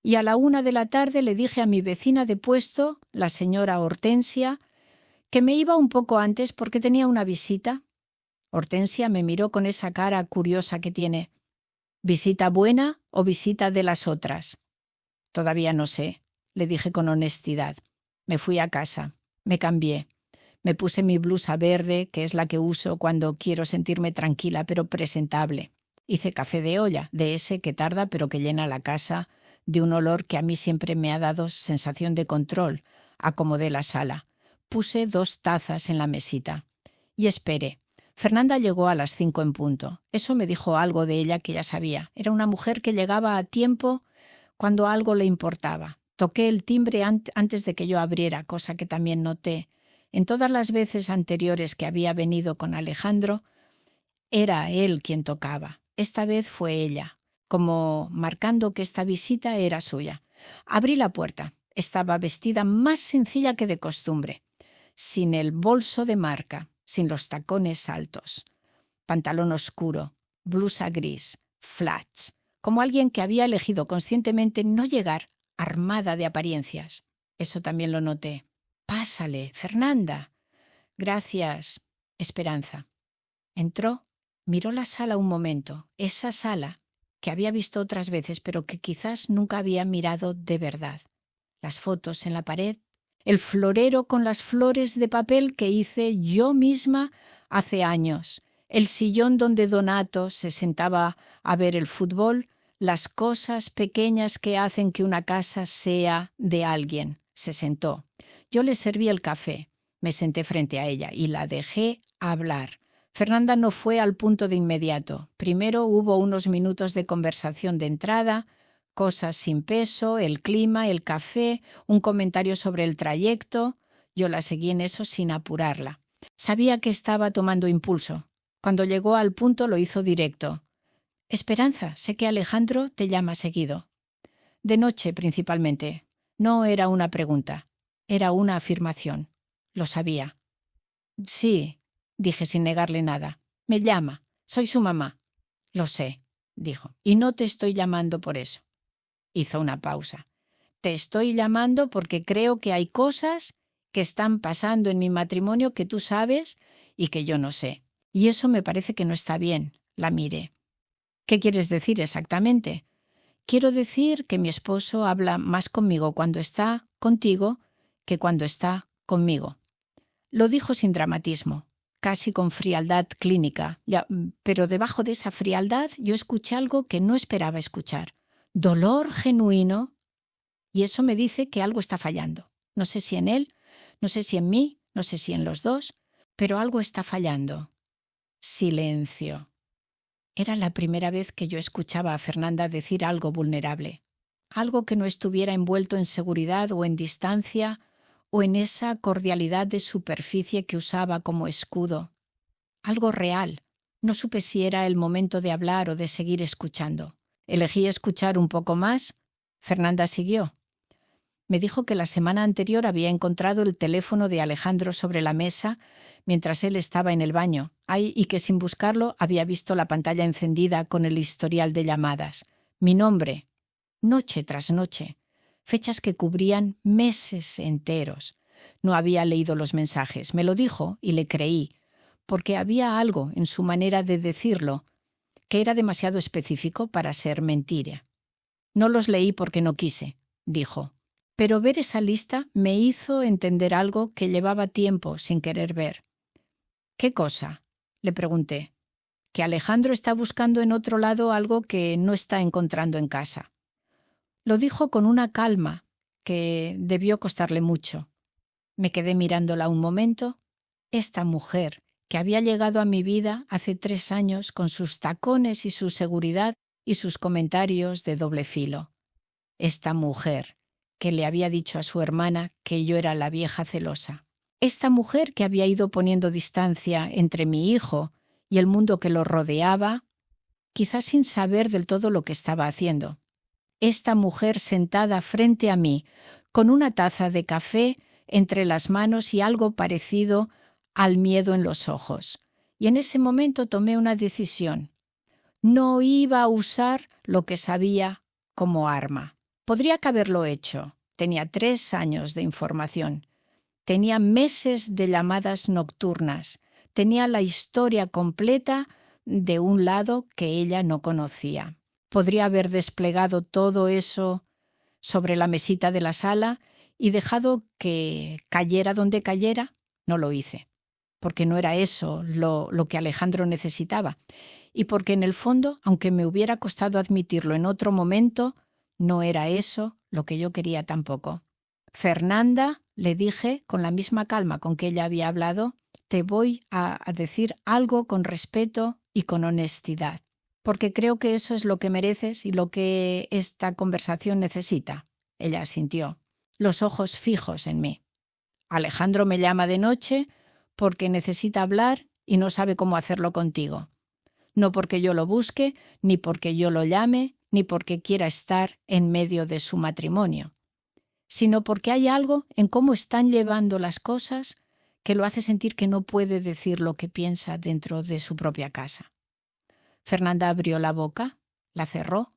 y a la 1 de la tarde le dije a mi vecina de puesto, la señora Hortensia, que me iba un poco antes porque tenía una visita. Hortensia me miró con esa cara curiosa que tiene. ¿Visita buena o visita de las otras? Todavía no sé, le dije con honestidad. Me fui a casa, me cambié. Me puse mi blusa verde, que es la que uso cuando quiero sentirme tranquila pero presentable. Hice café de olla, de ese que tarda pero que llena la casa, de un olor que a mí siempre me ha dado sensación de control. Acomodé la sala. Puse 2 tazas en la mesita. Y esperé. Fernanda llegó a las 5 en punto. Eso me dijo algo de ella que ya sabía. Era una mujer que llegaba a tiempo cuando algo le importaba. Toqué el timbre antes de que yo abriera, cosa que también noté. En todas las veces anteriores que había venido con Alejandro, era él quien tocaba. Esta vez fue ella, como marcando que esta visita era suya. Abrí la puerta. Estaba vestida más sencilla que de costumbre, sin el bolso de marca, sin los tacones altos, pantalón oscuro, blusa gris, flats, como alguien que había elegido conscientemente no llegar armada de apariencias. Eso también lo noté. «Pásale, Fernanda». «Gracias, Esperanza». Entró, miró la sala un momento, esa sala que había visto otras veces pero que quizás nunca había mirado de verdad. Las fotos en la pared, el florero con las flores de papel que hice yo misma hace años, el sillón donde Donato se sentaba a ver el fútbol, las cosas pequeñas que hacen que una casa sea de alguien. Se sentó. Yo le serví el café, me senté frente a ella y la dejé hablar. Fernanda no fue al punto de inmediato. Primero hubo unos minutos de conversación de entrada, cosas sin peso, el clima, el café, un comentario sobre el trayecto. Yo la seguí en eso sin apurarla. Sabía que estaba tomando impulso. Cuando llegó al punto lo hizo directo. «Esperanza, sé que Alejandro te llama seguido». De noche, principalmente. No era una pregunta, era una afirmación. Lo sabía. «Sí», dije sin negarle nada. «Me llama. Soy su mamá». «Lo sé», dijo, «y no te estoy llamando por eso». Hizo una pausa. «Te estoy llamando porque creo que hay cosas que están pasando en mi matrimonio que tú sabes y que yo no sé. Y eso me parece que no está bien». La miré. «¿Qué quieres decir exactamente?» «Quiero decir que mi esposo habla más conmigo cuando está contigo que cuando está conmigo». Lo dijo sin dramatismo, casi con frialdad clínica, pero debajo de esa frialdad yo escuché algo que no esperaba escuchar. Dolor genuino, y eso me dice que algo está fallando. No sé si en él, no sé si en mí, no sé si en los dos, pero algo está fallando. Silencio. Era la primera vez que yo escuchaba a Fernanda decir algo vulnerable, algo que no estuviera envuelto en seguridad o en distancia o en esa cordialidad de superficie que usaba como escudo. Algo real. No supe si era el momento de hablar o de seguir escuchando. Elegí escuchar un poco más. Fernanda siguió. Me dijo que la semana anterior había encontrado el teléfono de Alejandro sobre la mesa mientras él estaba en el baño, y que sin buscarlo había visto la pantalla encendida con el historial de llamadas. Mi nombre, noche tras noche, fechas que cubrían meses enteros. No había leído los mensajes. Me lo dijo y le creí, porque había algo en su manera de decirlo que era demasiado específico para ser mentira. No los leí porque no quise, dijo. Pero ver esa lista me hizo entender algo que llevaba tiempo sin querer ver. ¿Qué cosa?, le pregunté. Que Alejandro está buscando en otro lado algo que no está encontrando en casa. Lo dijo con una calma que debió costarle mucho. Me quedé mirándola un momento. Esta mujer, que había llegado a mi vida hace 3 años con sus tacones y su seguridad y sus comentarios de doble filo. Esta mujer, que le había dicho a su hermana que yo era la vieja celosa. Esta mujer que había ido poniendo distancia entre mi hijo y el mundo que lo rodeaba, quizás sin saber del todo lo que estaba haciendo. Esta mujer sentada frente a mí, con una taza de café entre las manos y algo parecido al miedo en los ojos. Y en ese momento tomé una decisión. No iba a usar lo que sabía como arma. Podría que haberlo hecho. Tenía 3 años de información. Tenía meses de llamadas nocturnas. Tenía la historia completa de un lado que ella no conocía. Podría haber desplegado todo eso sobre la mesita de la sala y dejado que cayera donde cayera. No lo hice, porque no era eso lo que Alejandro necesitaba. Y porque en el fondo, aunque me hubiera costado admitirlo en otro momento, no era eso lo que yo quería tampoco. Fernanda, le dije con la misma calma con que ella había hablado, te voy a decir algo con respeto y con honestidad, porque creo que eso es lo que mereces y lo que esta conversación necesita. Ella asintió, los ojos fijos en mí. Alejandro me llama de noche porque necesita hablar y no sabe cómo hacerlo contigo. No porque yo lo busque, ni porque yo lo llame, ni porque quiera estar en medio de su matrimonio, sino porque hay algo en cómo están llevando las cosas que lo hace sentir que no puede decir lo que piensa dentro de su propia casa. Fernanda abrió la boca, la cerró.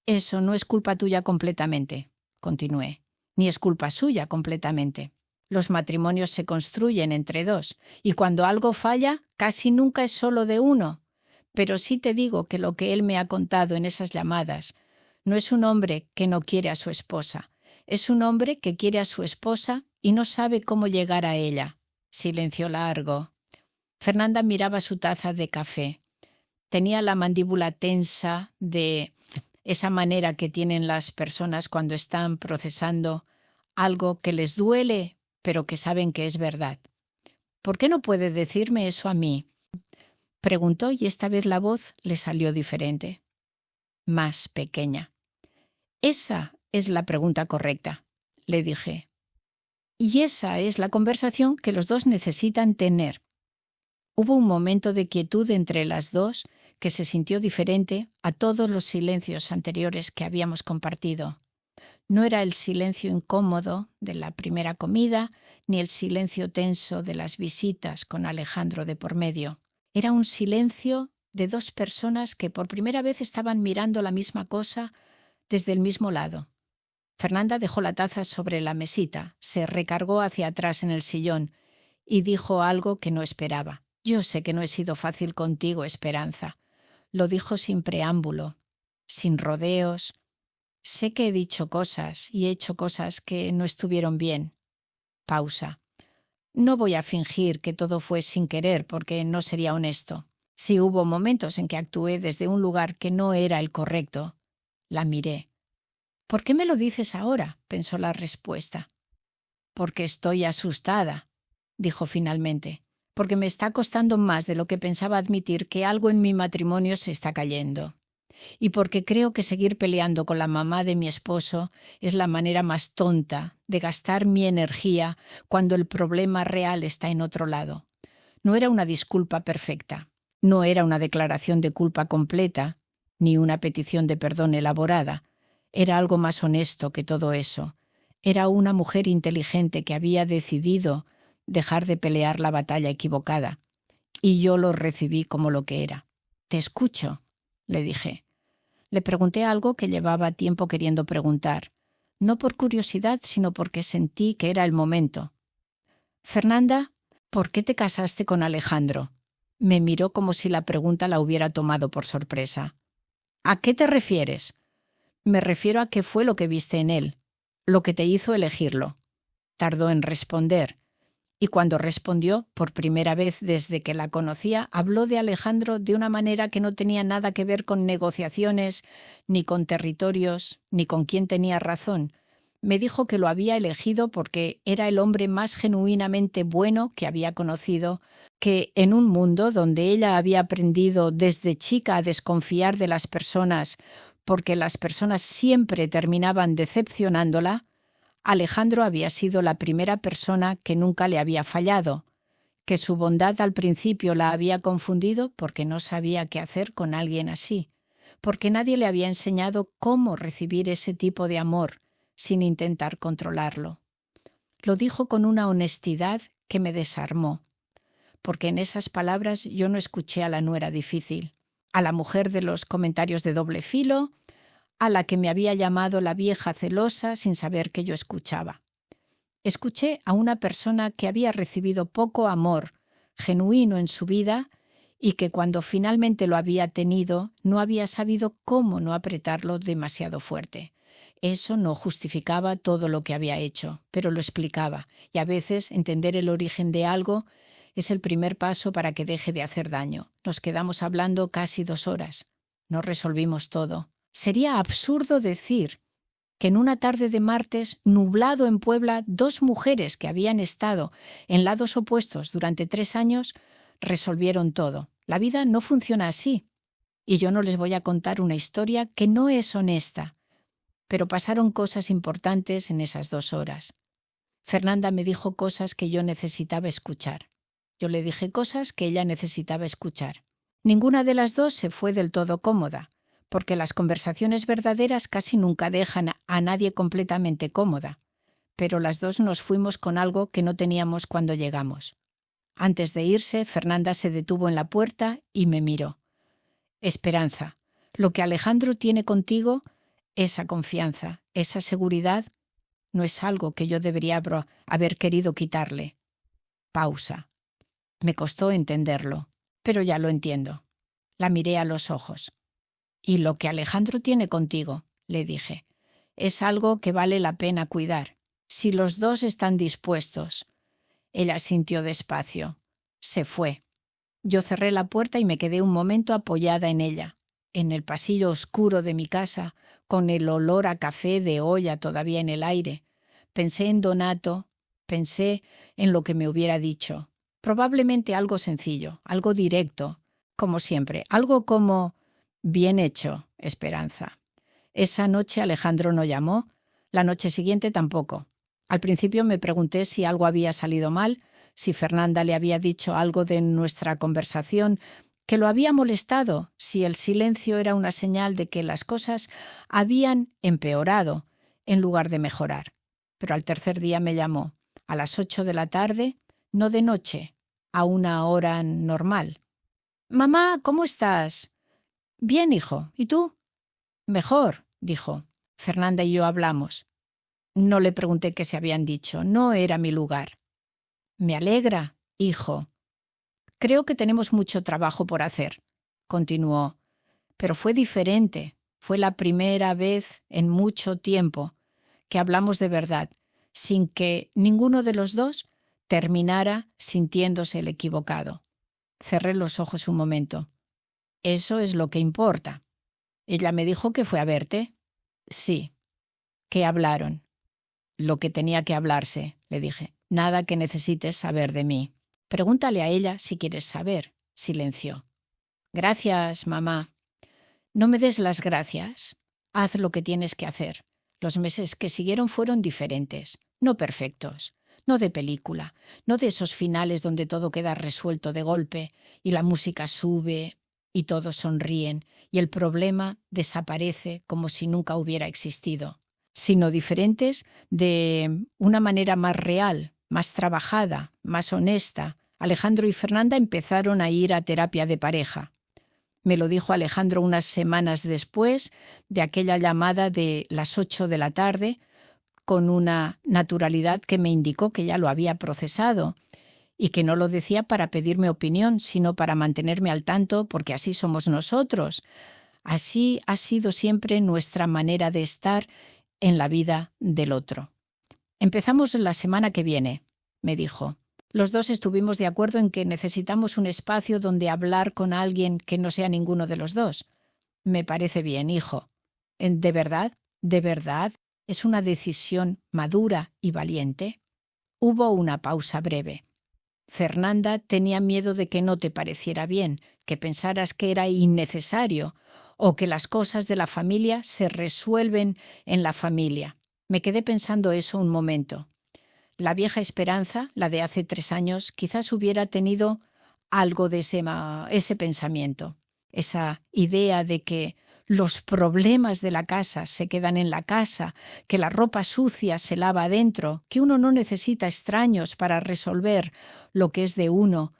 Eso no es culpa tuya completamente, continué, ni es culpa suya completamente. Los matrimonios se construyen entre dos, y cuando algo falla, casi nunca es solo de uno. Pero sí te digo que lo que él me ha contado en esas llamadas no es un hombre que no quiere a su esposa, es un hombre que quiere a su esposa y no sabe cómo llegar a ella. Silencio largo. Fernanda miraba su taza de café. Tenía la mandíbula tensa de esa manera que tienen las personas cuando están procesando algo que les duele, pero que saben que es verdad. ¿Por qué no puede decirme eso a mí?, preguntó, y esta vez la voz le salió diferente, más pequeña. Esa es la pregunta correcta, le dije. Y esa es la conversación que los dos necesitan tener. Hubo un momento de quietud entre las dos que se sintió diferente a todos los silencios anteriores que habíamos compartido. No era el silencio incómodo de la primera comida, ni el silencio tenso de las visitas con Alejandro de por medio. Era un silencio de 2 personas que por primera vez estaban mirando la misma cosa desde el mismo lado. Fernanda dejó la taza sobre la mesita, se recargó hacia atrás en el sillón y dijo algo que no esperaba. Yo sé que no he sido fácil contigo, Esperanza. Lo dijo sin preámbulo, sin rodeos. Sé que he dicho cosas y he hecho cosas que no estuvieron bien. Pausa. No voy a fingir que todo fue sin querer porque no sería honesto. Si hubo momentos en que actué desde un lugar que no era el correcto. La miré. ¿Por qué me lo dices ahora?, pensó la respuesta. Porque estoy asustada, dijo finalmente. Porque me está costando más de lo que pensaba admitir que algo en mi matrimonio se está cayendo. Y porque creo que seguir peleando con la mamá de mi esposo es la manera más tonta de gastar mi energía cuando el problema real está en otro lado. No era una disculpa perfecta, no era una declaración de culpa completa, ni una petición de perdón elaborada. Era algo más honesto que todo eso. Era una mujer inteligente que había decidido dejar de pelear la batalla equivocada. Y yo lo recibí como lo que era. «Te escucho», le dije. Le pregunté algo que llevaba tiempo queriendo preguntar. no por curiosidad, sino porque sentí que era el momento. «Fernanda, ¿por qué te casaste con Alejandro?». Me miró como si la pregunta la hubiera tomado por sorpresa. «¿A qué te refieres?». «Me refiero a qué fue lo que viste en él, lo que te hizo elegirlo». Tardó en responder, y cuando respondió, por primera vez desde que la conocía, habló de Alejandro de una manera que no tenía nada que ver con negociaciones, ni con territorios, ni con quién tenía razón. Me dijo que lo había elegido porque era el hombre más genuinamente bueno que había conocido, que en un mundo donde ella había aprendido desde chica a desconfiar de las personas porque las personas siempre terminaban decepcionándola, Alejandro había sido la primera persona que nunca le había fallado, que su bondad al principio la había confundido porque no sabía qué hacer con alguien así, porque nadie le había enseñado cómo recibir ese tipo de amor sin intentar controlarlo. Lo dijo con una honestidad que me desarmó, porque en esas palabras yo no escuché a la nuera difícil, a la mujer de los comentarios de doble filo, a la que me había llamado la vieja celosa sin saber que yo escuchaba. Escuché a una persona que había recibido poco amor genuino en su vida y que cuando finalmente lo había tenido no había sabido cómo no apretarlo demasiado fuerte. Eso no justificaba todo lo que había hecho, pero lo explicaba, y a veces entender el origen de algo es el primer paso para que deje de hacer daño. Nos quedamos hablando casi 2 horas. No resolvimos todo. Sería absurdo decir que en una tarde de martes, nublado en Puebla, 2 mujeres que habían estado en lados opuestos durante 3 años resolvieron todo. La vida no funciona así. Y yo no les voy a contar una historia que no es honesta. Pero pasaron cosas importantes en esas 2 horas. Fernanda me dijo cosas que yo necesitaba escuchar. Yo le dije cosas que ella necesitaba escuchar. Ninguna de las dos se fue del todo cómoda, porque las conversaciones verdaderas casi nunca dejan a nadie completamente cómoda. Pero las dos nos fuimos con algo que no teníamos cuando llegamos. Antes de irse, Fernanda se detuvo en la puerta y me miró. «Esperanza, lo que Alejandro tiene contigo, esa confianza, esa seguridad, no es algo que yo debería haber querido quitarle». Pausa. Me costó entenderlo, pero ya lo entiendo. La miré a los ojos. «Y lo que Alejandro tiene contigo», le dije, «es algo que vale la pena cuidar, si los dos están dispuestos». Ella sintió despacio. Se fue. Yo cerré la puerta y me quedé un momento apoyada en ella, en el pasillo oscuro de mi casa, con el olor a café de olla todavía en el aire. Pensé en Donato, pensé en lo que me hubiera dicho. Probablemente algo sencillo, algo directo, como siempre, algo como: «Bien hecho, Esperanza». Esa noche Alejandro no llamó, la noche siguiente tampoco. Al principio me pregunté si algo había salido mal, si Fernanda le había dicho algo de nuestra conversación que lo había molestado, si el silencio era una señal de que las cosas habían empeorado en lugar de mejorar. Pero al tercer día me llamó, a las 8 de la tarde, no de noche, a una hora normal. «Mamá, ¿cómo estás?». «Bien, hijo. ¿Y tú?». «Mejor», dijo. Fernanda y yo hablamos. No le pregunté qué se habían dicho, no era mi lugar. «Me alegra, hijo». «Creo que tenemos mucho trabajo por hacer», continuó. «Pero fue diferente. Fue la primera vez en mucho tiempo que hablamos de verdad, sin que ninguno de los dos terminara sintiéndose el equivocado». Cerré los ojos un momento. «Eso es lo que importa». «Ella me dijo que fue a verte». «Sí». «¿Qué hablaron?». «Lo que tenía que hablarse», le dije. «Nada que necesites saber de mí». «Pregúntale a ella si quieres saber», silenció. «Gracias, mamá». «No me des las gracias. Haz lo que tienes que hacer». Los meses que siguieron fueron diferentes, no perfectos, no de película, no de esos finales donde todo queda resuelto de golpe y la música sube y todos sonríen y el problema desaparece como si nunca hubiera existido, sino diferentes de una manera más real, más trabajada, más honesta. Alejandro y Fernanda empezaron a ir a terapia de pareja. Me lo dijo Alejandro unas semanas después de aquella llamada de las 8 de la tarde, con una naturalidad que me indicó que ya lo había procesado y que no lo decía para pedirme opinión, sino para mantenerme al tanto, porque así somos nosotros. Así ha sido siempre nuestra manera de estar en la vida del otro. Empezamos la semana que viene, me dijo. Los dos estuvimos de acuerdo en que necesitamos un espacio donde hablar con alguien que no sea ninguno de los dos. Me parece bien, hijo. ¿De verdad? ¿De verdad? ¿Es una decisión madura y valiente? Hubo una pausa breve. Fernanda tenía miedo de que no te pareciera bien, que pensaras que era innecesario o que las cosas de la familia se resuelven en la familia. Me quedé pensando eso un momento. La vieja esperanza, la de hace 3 años, quizás hubiera tenido algo de ese pensamiento, esa idea de que los problemas de la casa se quedan en la casa, que la ropa sucia se lava adentro, que uno no necesita extraños para resolver lo que es de uno.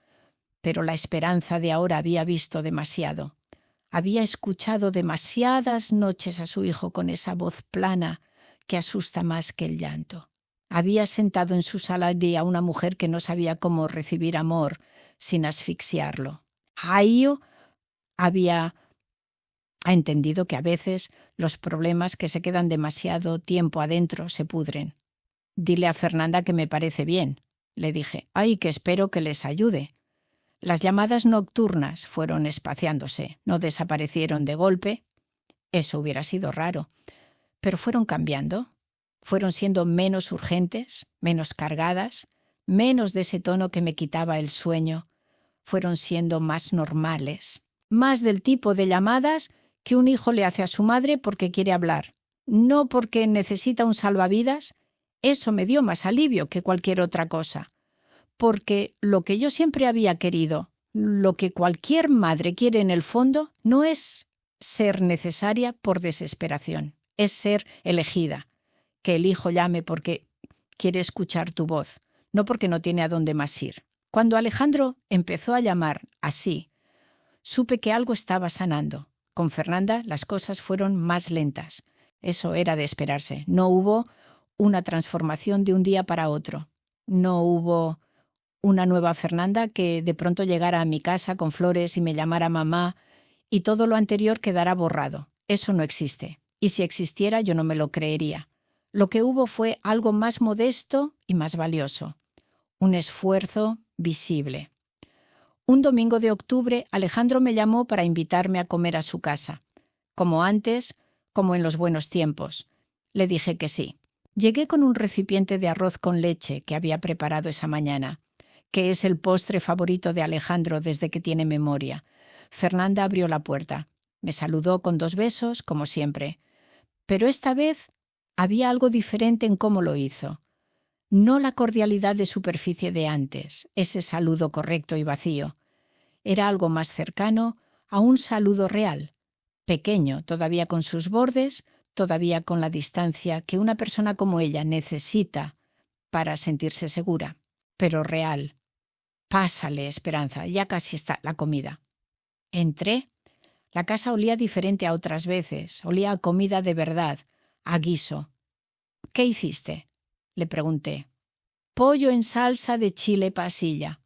Pero la esperanza de ahora había visto demasiado. Había escuchado demasiadas noches a su hijo con esa voz plana que asusta más que el llanto. Había sentado en su sala a una mujer que no sabía cómo recibir amor sin asfixiarlo. Aio ha entendido que a veces los problemas que se quedan demasiado tiempo adentro se pudren. Dile a Fernanda que me parece bien, le dije. Ay, que espero que les ayude. Las llamadas nocturnas fueron espaciándose, no desaparecieron de golpe. Eso hubiera sido raro. Pero fueron cambiando. Fueron siendo menos urgentes, menos cargadas, menos de ese tono que me quitaba el sueño. Fueron siendo más normales, más del tipo de llamadas que un hijo le hace a su madre porque quiere hablar, no porque necesita un salvavidas. Eso me dio más alivio que cualquier otra cosa, porque lo que yo siempre había querido, lo que cualquier madre quiere en el fondo, no es ser necesaria por desesperación, es ser elegida, que el hijo llame porque quiere escuchar tu voz, no porque no tiene a dónde más ir. Cuando Alejandro empezó a llamar así, supe que algo estaba sanando. Con Fernanda las cosas fueron más lentas. Eso era de esperarse. No hubo una transformación de un día para otro. No hubo una nueva Fernanda que de pronto llegara a mi casa con flores y me llamara mamá y todo lo anterior quedara borrado. Eso no existe. Y si existiera yo no me lo creería. Lo que hubo fue algo más modesto y más valioso. Un esfuerzo visible. Un domingo de octubre, Alejandro me llamó para invitarme a comer a su casa. Como antes, como en los buenos tiempos. Le dije que sí. Llegué con un recipiente de arroz con leche que había preparado esa mañana, que es el postre favorito de Alejandro desde que tiene memoria. Fernanda abrió la puerta. Me saludó con 2 besos, como siempre. Pero esta vez había algo diferente en cómo lo hizo. No la cordialidad de superficie de antes, ese saludo correcto y vacío. Era algo más cercano a un saludo real, pequeño, todavía con sus bordes, todavía con la distancia que una persona como ella necesita para sentirse segura, pero real. Pásale, Esperanza, ya casi está la comida. Entré. La casa olía diferente a otras veces, olía a comida de verdad, a guiso. ¿Qué hiciste?, le pregunté. Pollo en salsa de chile pasilla,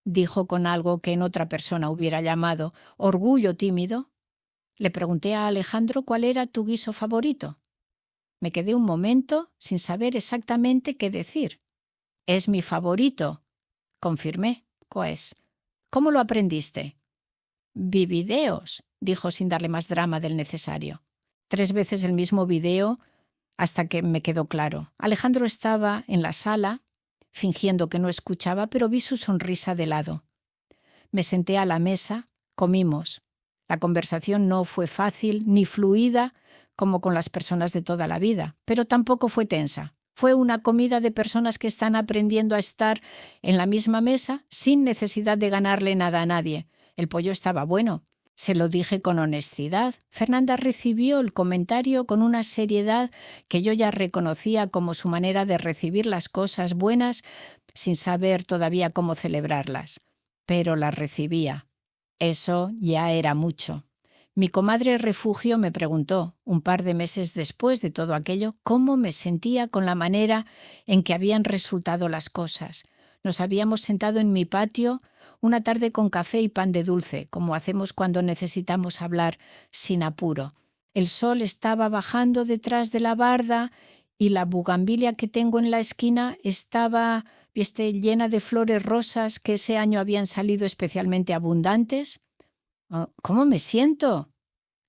dijo con algo que en otra persona hubiera llamado orgullo tímido. Le pregunté a Alejandro cuál era tu guiso favorito. Me quedé un momento sin saber exactamente qué decir. Es mi favorito, confirmé. Pues, ¿cómo lo aprendiste? Vi videos, dijo sin darle más drama del necesario. 3 veces el mismo video hasta que me quedó claro. Alejandro estaba en la sala, fingiendo que no escuchaba, pero vi su sonrisa de lado. Me senté a la mesa, comimos. La conversación no fue fácil ni fluida como con las personas de toda la vida, pero tampoco fue tensa. Fue una comida de personas que están aprendiendo a estar en la misma mesa sin necesidad de ganarle nada a nadie. El pollo estaba bueno. Se lo dije con honestidad. Fernanda recibió el comentario con una seriedad que yo ya reconocía como su manera de recibir las cosas buenas sin saber todavía cómo celebrarlas. Pero las recibía. Eso ya era mucho. Mi comadre Refugio me preguntó, un par de meses después de todo aquello, cómo me sentía con la manera en que habían resultado las cosas. Nos habíamos sentado en mi patio una tarde con café y pan de dulce, como hacemos cuando necesitamos hablar sin apuro. El sol estaba bajando detrás de la barda y la bugambilia que tengo en la esquina estaba, llena de flores rosas que ese año habían salido especialmente abundantes. Oh, ¿cómo me siento?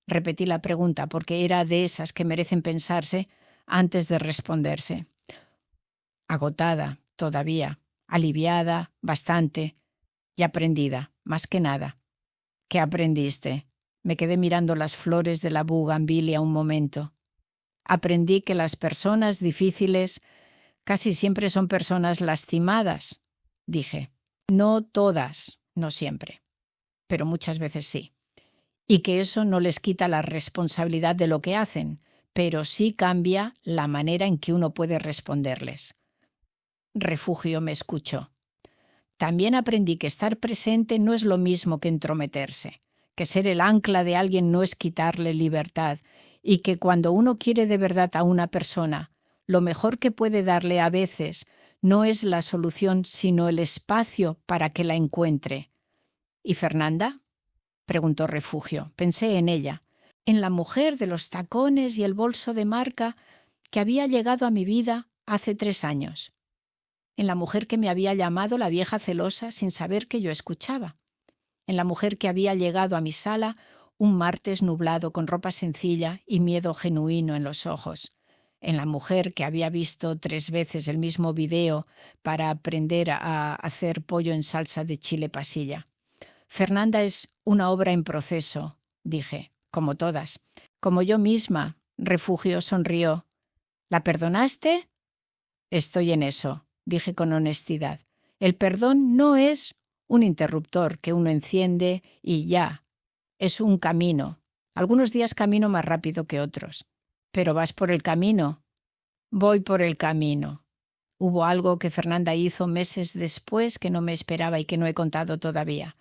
Repetí la pregunta porque era de esas que merecen pensarse antes de responderse. Agotada, todavía, aliviada, bastante, y aprendida, más que nada. ¿Qué aprendiste? Me quedé mirando las flores de la bugambilia un momento. Aprendí que las personas difíciles casi siempre son personas lastimadas, dije. No todas, no siempre, pero muchas veces sí. Y que eso no les quita la responsabilidad de lo que hacen, pero sí cambia la manera en que uno puede responderles. Refugio me escuchó. También aprendí que estar presente no es lo mismo que entrometerse, que ser el ancla de alguien no es quitarle libertad, y que cuando uno quiere de verdad a una persona, lo mejor que puede darle a veces no es la solución, sino el espacio para que la encuentre. ¿Y Fernanda? Preguntó Refugio. Pensé en ella, en la mujer de los tacones y el bolso de marca que había llegado a mi vida hace 3 años. En la mujer que me había llamado la vieja celosa sin saber que yo escuchaba. En la mujer que había llegado a mi sala un martes nublado con ropa sencilla y miedo genuino en los ojos. En la mujer que había visto 3 veces el mismo video para aprender a hacer pollo en salsa de chile pasilla. Fernanda es una obra en proceso, dije, como todas. Como yo misma. Refugio sonrió. ¿La perdonaste? Estoy en eso, dije con honestidad. El perdón no es un interruptor que uno enciende y ya. Es un camino. Algunos días camino más rápido que otros. ¿Pero vas por el camino? Voy por el camino. Hubo algo que Fernanda hizo meses después que no me esperaba y que no he contado todavía.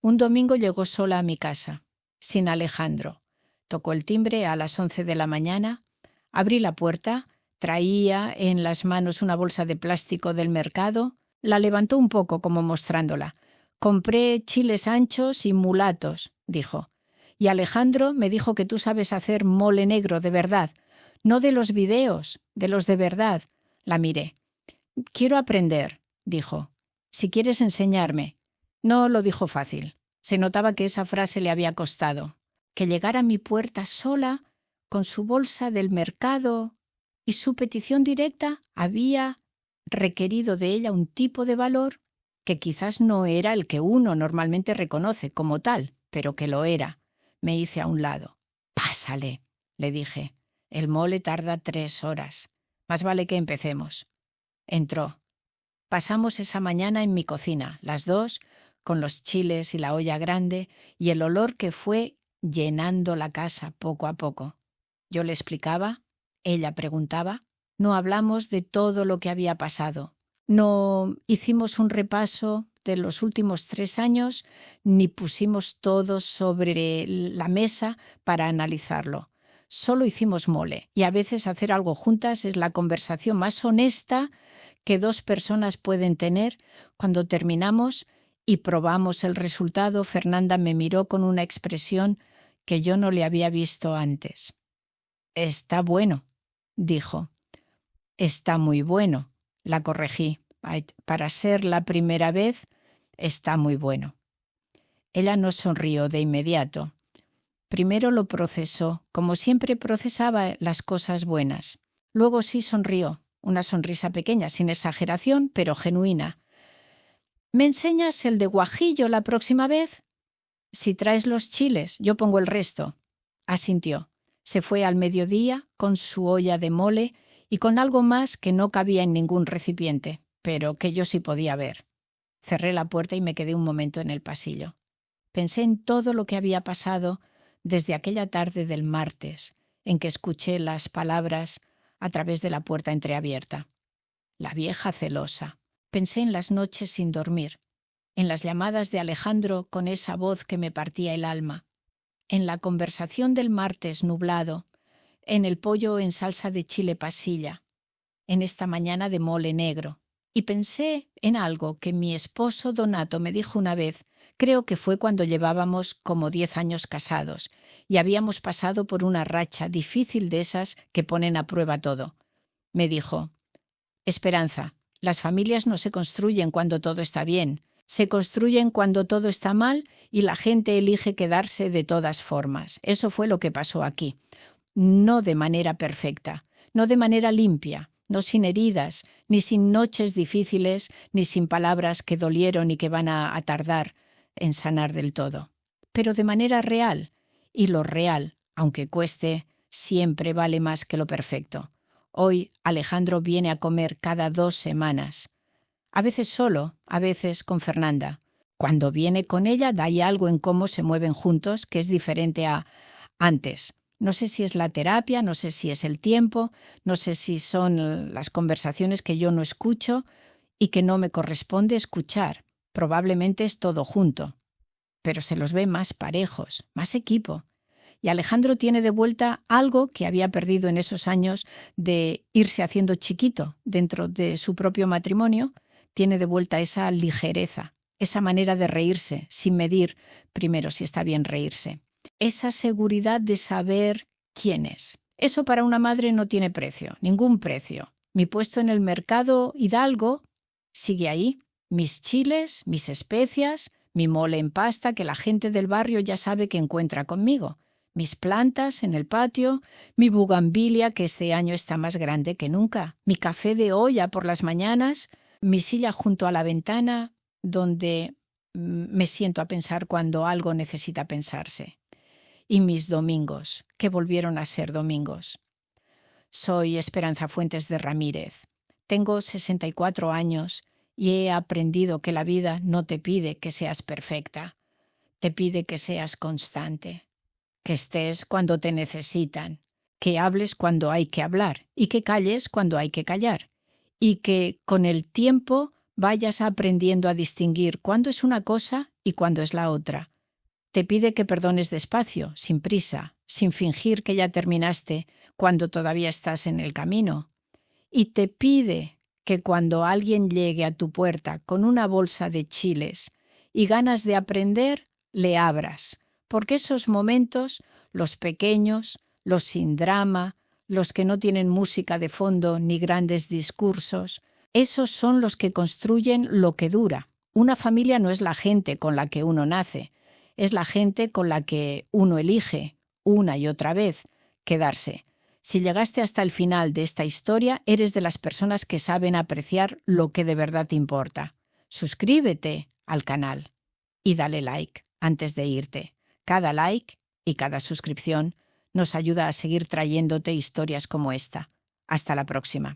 Un domingo llegó sola a mi casa, sin Alejandro. Tocó el timbre a las 11 de la mañana. Abrí la puerta. Traía en las manos una bolsa de plástico del mercado. La levantó un poco como mostrándola. Compré chiles anchos y mulatos, dijo. Y Alejandro me dijo que tú sabes hacer mole negro de verdad. No de los videos, de los de verdad. La miré. Quiero aprender, dijo. Si quieres enseñarme. No lo dijo fácil. Se notaba que esa frase le había costado. Que llegara a mi puerta sola, con su bolsa del mercado, y su petición directa había requerido de ella un tipo de valor que quizás no era el que uno normalmente reconoce como tal, pero que lo era. Me hice a un lado. «Pásale», le dije. «El mole tarda 3 horas. Más vale que empecemos». Entró. Pasamos esa mañana en mi cocina, las dos, con los chiles y la olla grande, y el olor que fue llenando la casa poco a poco. Yo le explicaba, ella preguntaba. No hablamos de todo lo que había pasado. No hicimos un repaso de los últimos 3 años, ni pusimos todo sobre la mesa para analizarlo. Solo hicimos mole, y a veces hacer algo juntas es la conversación más honesta que 2 personas pueden tener. Cuando terminamos y probamos el resultado, Fernanda me miró con una expresión que yo no le había visto antes. «Está bueno», dijo. «Está muy bueno», la corregí. «Para ser la primera vez, está muy bueno». Ella no sonrió de inmediato. Primero lo procesó, como siempre procesaba las cosas buenas. Luego sí sonrió, una sonrisa pequeña, sin exageración, pero genuina. «¿Me enseñas el de guajillo la próxima vez? Si traes los chiles, yo pongo el resto». Asintió. Se fue al mediodía con su olla de mole y con algo más que no cabía en ningún recipiente, pero que yo sí podía ver. Cerré la puerta y me quedé un momento en el pasillo. Pensé en todo lo que había pasado desde aquella tarde del martes, en que escuché las palabras a través de la puerta entreabierta. La vieja celosa. Pensé en las noches sin dormir, en las llamadas de Alejandro con esa voz que me partía el alma, en la conversación del martes nublado, en el pollo en salsa de chile pasilla, en esta mañana de mole negro. Y pensé en algo que mi esposo Donato me dijo una vez, creo que fue cuando llevábamos como 10 años casados y habíamos pasado por una racha difícil de esas que ponen a prueba todo. Me dijo: Esperanza, las familias no se construyen cuando todo está bien, se construyen cuando todo está mal y la gente elige quedarse de todas formas. Eso fue lo que pasó aquí. No de manera perfecta, no de manera limpia, no sin heridas, ni sin noches difíciles, ni sin palabras que dolieron y que van a tardar en sanar del todo, pero de manera real, y lo real, aunque cueste, siempre vale más que lo perfecto. Hoy Alejandro viene a comer cada 2 semanas, a veces solo, a veces con Fernanda. Cuando viene con ella, hay algo en cómo se mueven juntos que es diferente a antes. No sé si es la terapia, no sé si es el tiempo, no sé si son las conversaciones que yo no escucho y que no me corresponde escuchar. Probablemente es todo junto, pero se los ve más parejos, más equipo. Y Alejandro tiene de vuelta algo que había perdido en esos años de irse haciendo chiquito dentro de su propio matrimonio. Tiene de vuelta esa ligereza, esa manera de reírse sin medir primero si está bien reírse. Esa seguridad de saber quién es. Eso para una madre no tiene precio, ningún precio. Mi puesto en el mercado Hidalgo sigue ahí. Mis chiles, mis especias, mi mole en pasta que la gente del barrio ya sabe que encuentra conmigo. Mis plantas en el patio, mi bugambilia que este año está más grande que nunca, mi café de olla por las mañanas, mi silla junto a la ventana donde me siento a pensar cuando algo necesita pensarse. Y mis domingos, que volvieron a ser domingos. Soy Esperanza Fuentes de Ramírez. Tengo 64 años y he aprendido que la vida no te pide que seas perfecta, te pide que seas constante, que estés cuando te necesitan, que hables cuando hay que hablar y que calles cuando hay que callar, y que con el tiempo vayas aprendiendo a distinguir cuándo es una cosa y cuándo es la otra. Te pide que perdones despacio, sin prisa, sin fingir que ya terminaste cuando todavía estás en el camino. Y te pide que cuando alguien llegue a tu puerta con una bolsa de chiles y ganas de aprender, le abras, porque esos momentos, los pequeños, los sin drama, los que no tienen música de fondo ni grandes discursos, esos son los que construyen lo que dura. Una familia no es la gente con la que uno nace, es la gente con la que uno elige, una y otra vez, quedarse. Si llegaste hasta el final de esta historia, eres de las personas que saben apreciar lo que de verdad te importa. Suscríbete al canal y dale like antes de irte. Cada like y cada suscripción nos ayuda a seguir trayéndote historias como esta. Hasta la próxima.